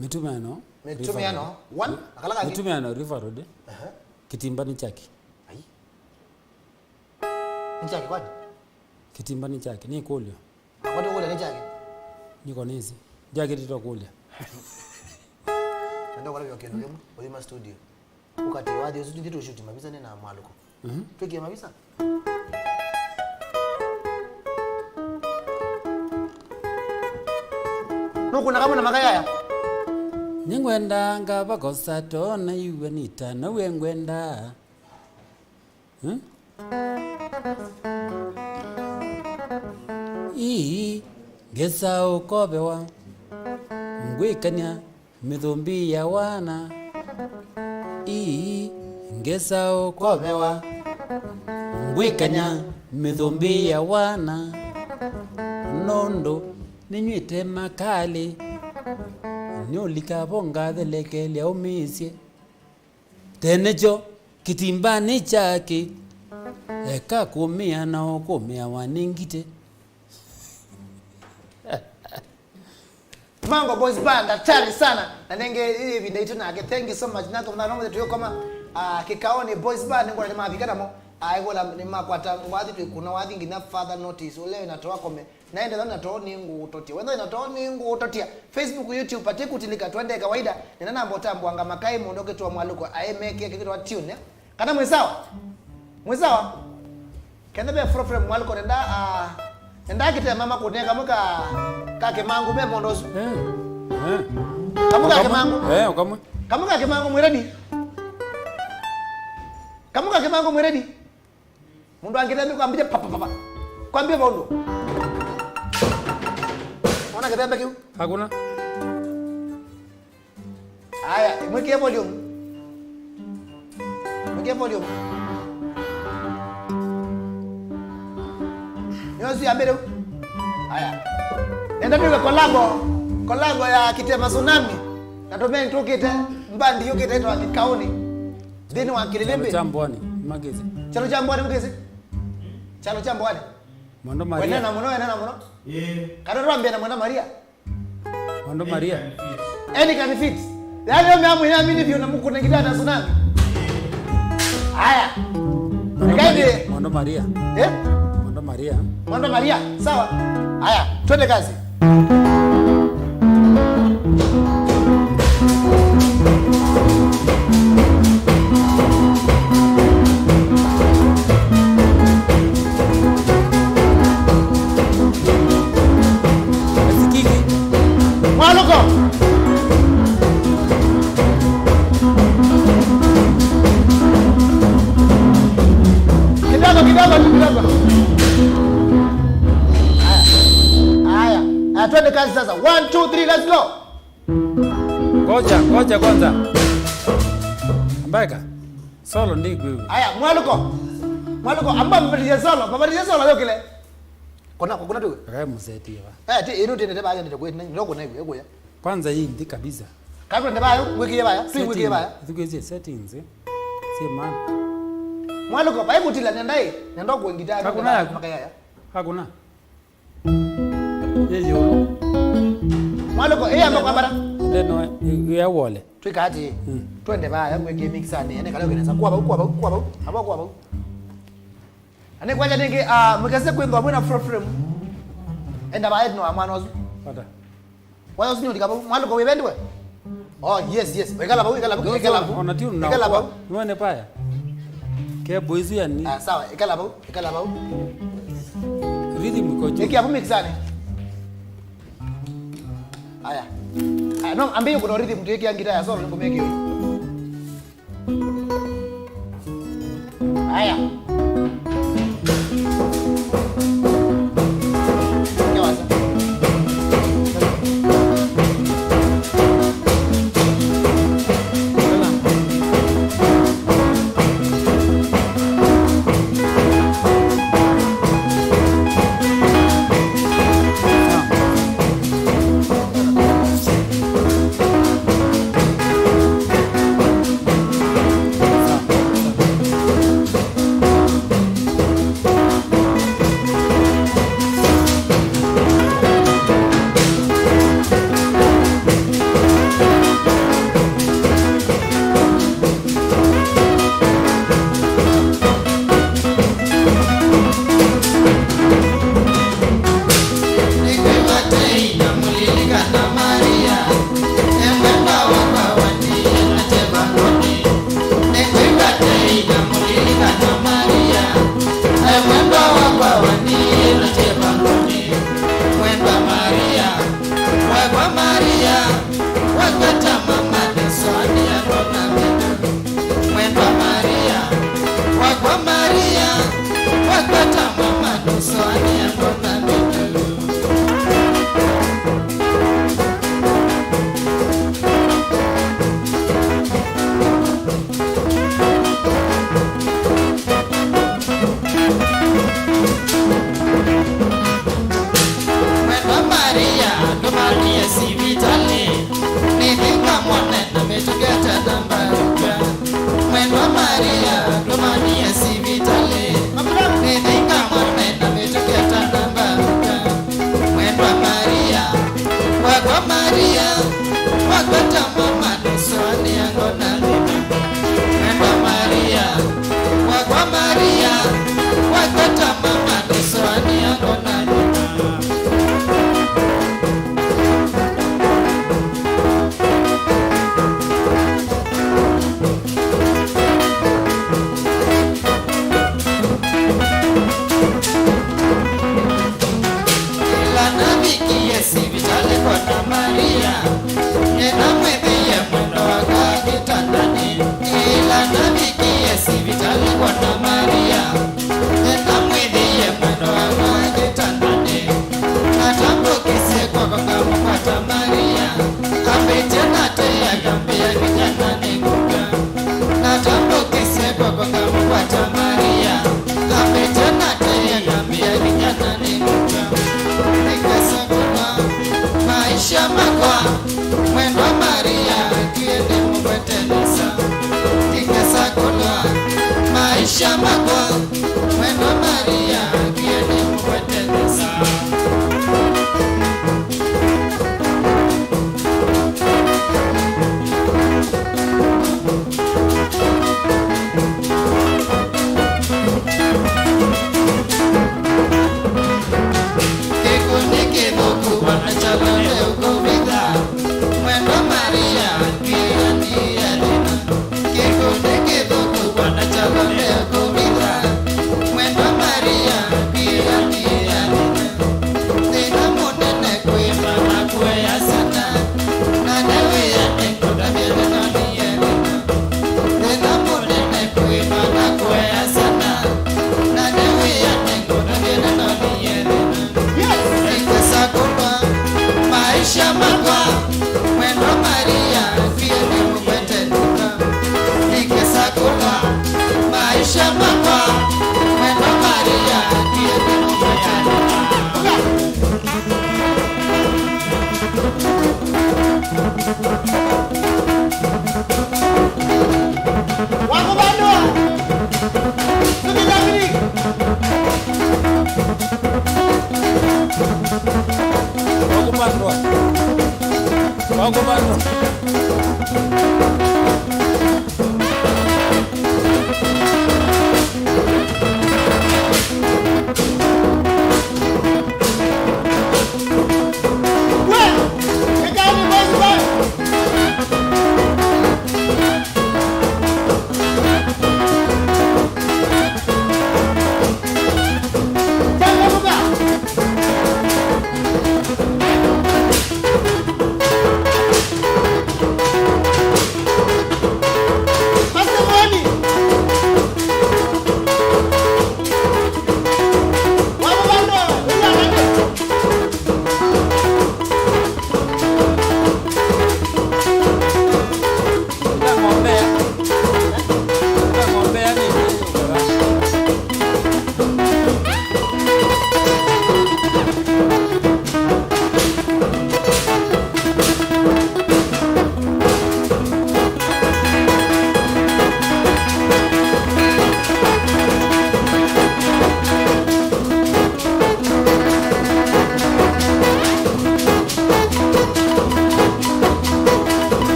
Mitumeano 1 akalaka Mitumeano River Road. Kitimbani chake. Ai. Nchake kwani? Kitimbani chake ni kulio. Kwani kule ni chake? Niko nizi. Jake tito kulia. Ndio wala vyo kendo kemo Olima studio. Ukati wadi usuti ndito shoot mabisa nena mwaluko. Tweke mabisa. Nuko na kama na makaya. Nyengwenda nga bakosa tona iwe nita na wengwenda. Gesa ukobewa ngwikanya mithumbi ya wana. Gesa ukobewa ngwikanya mithumbi ya wana. Nondo ninywite makali nyolika bonga delekele umisye tenecho kitimbani chake eka kumia na okumia waningite. Mango boys band hatari sana. Na nenge hii video yetu na thank you so much. Nako mnaona tuyo kama kikaoni boys band ngo na mavikana mo aigola ni makwata ngwathi kuna wathi ngina further notice ule inatoa kome naenda na natoa ningu utotia wenda inatoa ningu utotia Facebook YouTube pate kutilika twende kawaida nina namba tambo anga makai mundoke tu mwaluko aemeke kitu wa tune kana mwesawa kenda be from mwaluko nenda kite mama kuneka muka kake mangu be mondozo kamuka ke mangu ukamwe kamuka ke mangu mwiredi kamuka ke mangu mwiredi mundu angitende kwambia papa kwambia bondo ona kitembe kiu hakuna aya mweke volume yosi ambele aya enda tuwe kolabo ya Kitema Tsunami na tomeni tukite mbandi yukite ito akikaoni dini wa KILILIMBI chambwani magezi chalo chambwani mugezi chalo chambwani Mondo Maria wena na muno kadoro ambia na mwana Maria Mondo Maria any can fit yale mimi amini vyo na Mungu ningida na Tsunami aya Mondo Maria Mondo Maria. Mwendwa Maria, sawa? Haya, twende kazi. Mwaluko. Kidogo. Haya, twende kazi sasa. 1 2 3 let's go. Ngoja kwanza. Mbaka. Solo ndigwe. Haya, Mwaluko, amba mbadilisha solo leo kile. Kuna tu. Kaya mzeti wa. Ti iruti ndio baya ndio kwenda ndoko nayo yego ya. Kwanza hii ndi kabisa. Kabla ndio baya wiki ya baya, wiki ya baya. Zikuzie settings. Si man. Mwaluko baya kutila ndai, ndio kuingita makaya. Hakuna. Yeyo. Mwaluko amba kwa bara. Ndio ya wole. Twikati. Twende baya wiki mixani, ene kaleo kinasa kwa ba. Aba. Ane kwaje ninge mukase kwimba mwana frame. Enda baya no amanozo. Pata. Wao sinyo dikabo Mwaluko webendwe. Oh yes. Wekala ba. Ona tiu na. Wekala ba. Muone paya. Ke boizi ya ni. Sawa, ekala ba. Rhythm ko juu. Eki hapo mixani. Aya. No, ambiyo kuna rhythm tuweke ya gitaa ya solo niko meki hiyo. Aya.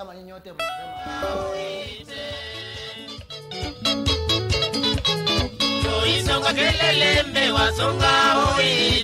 kama nyinyi wote mnasema Toisonga kelele mbe wasonga oi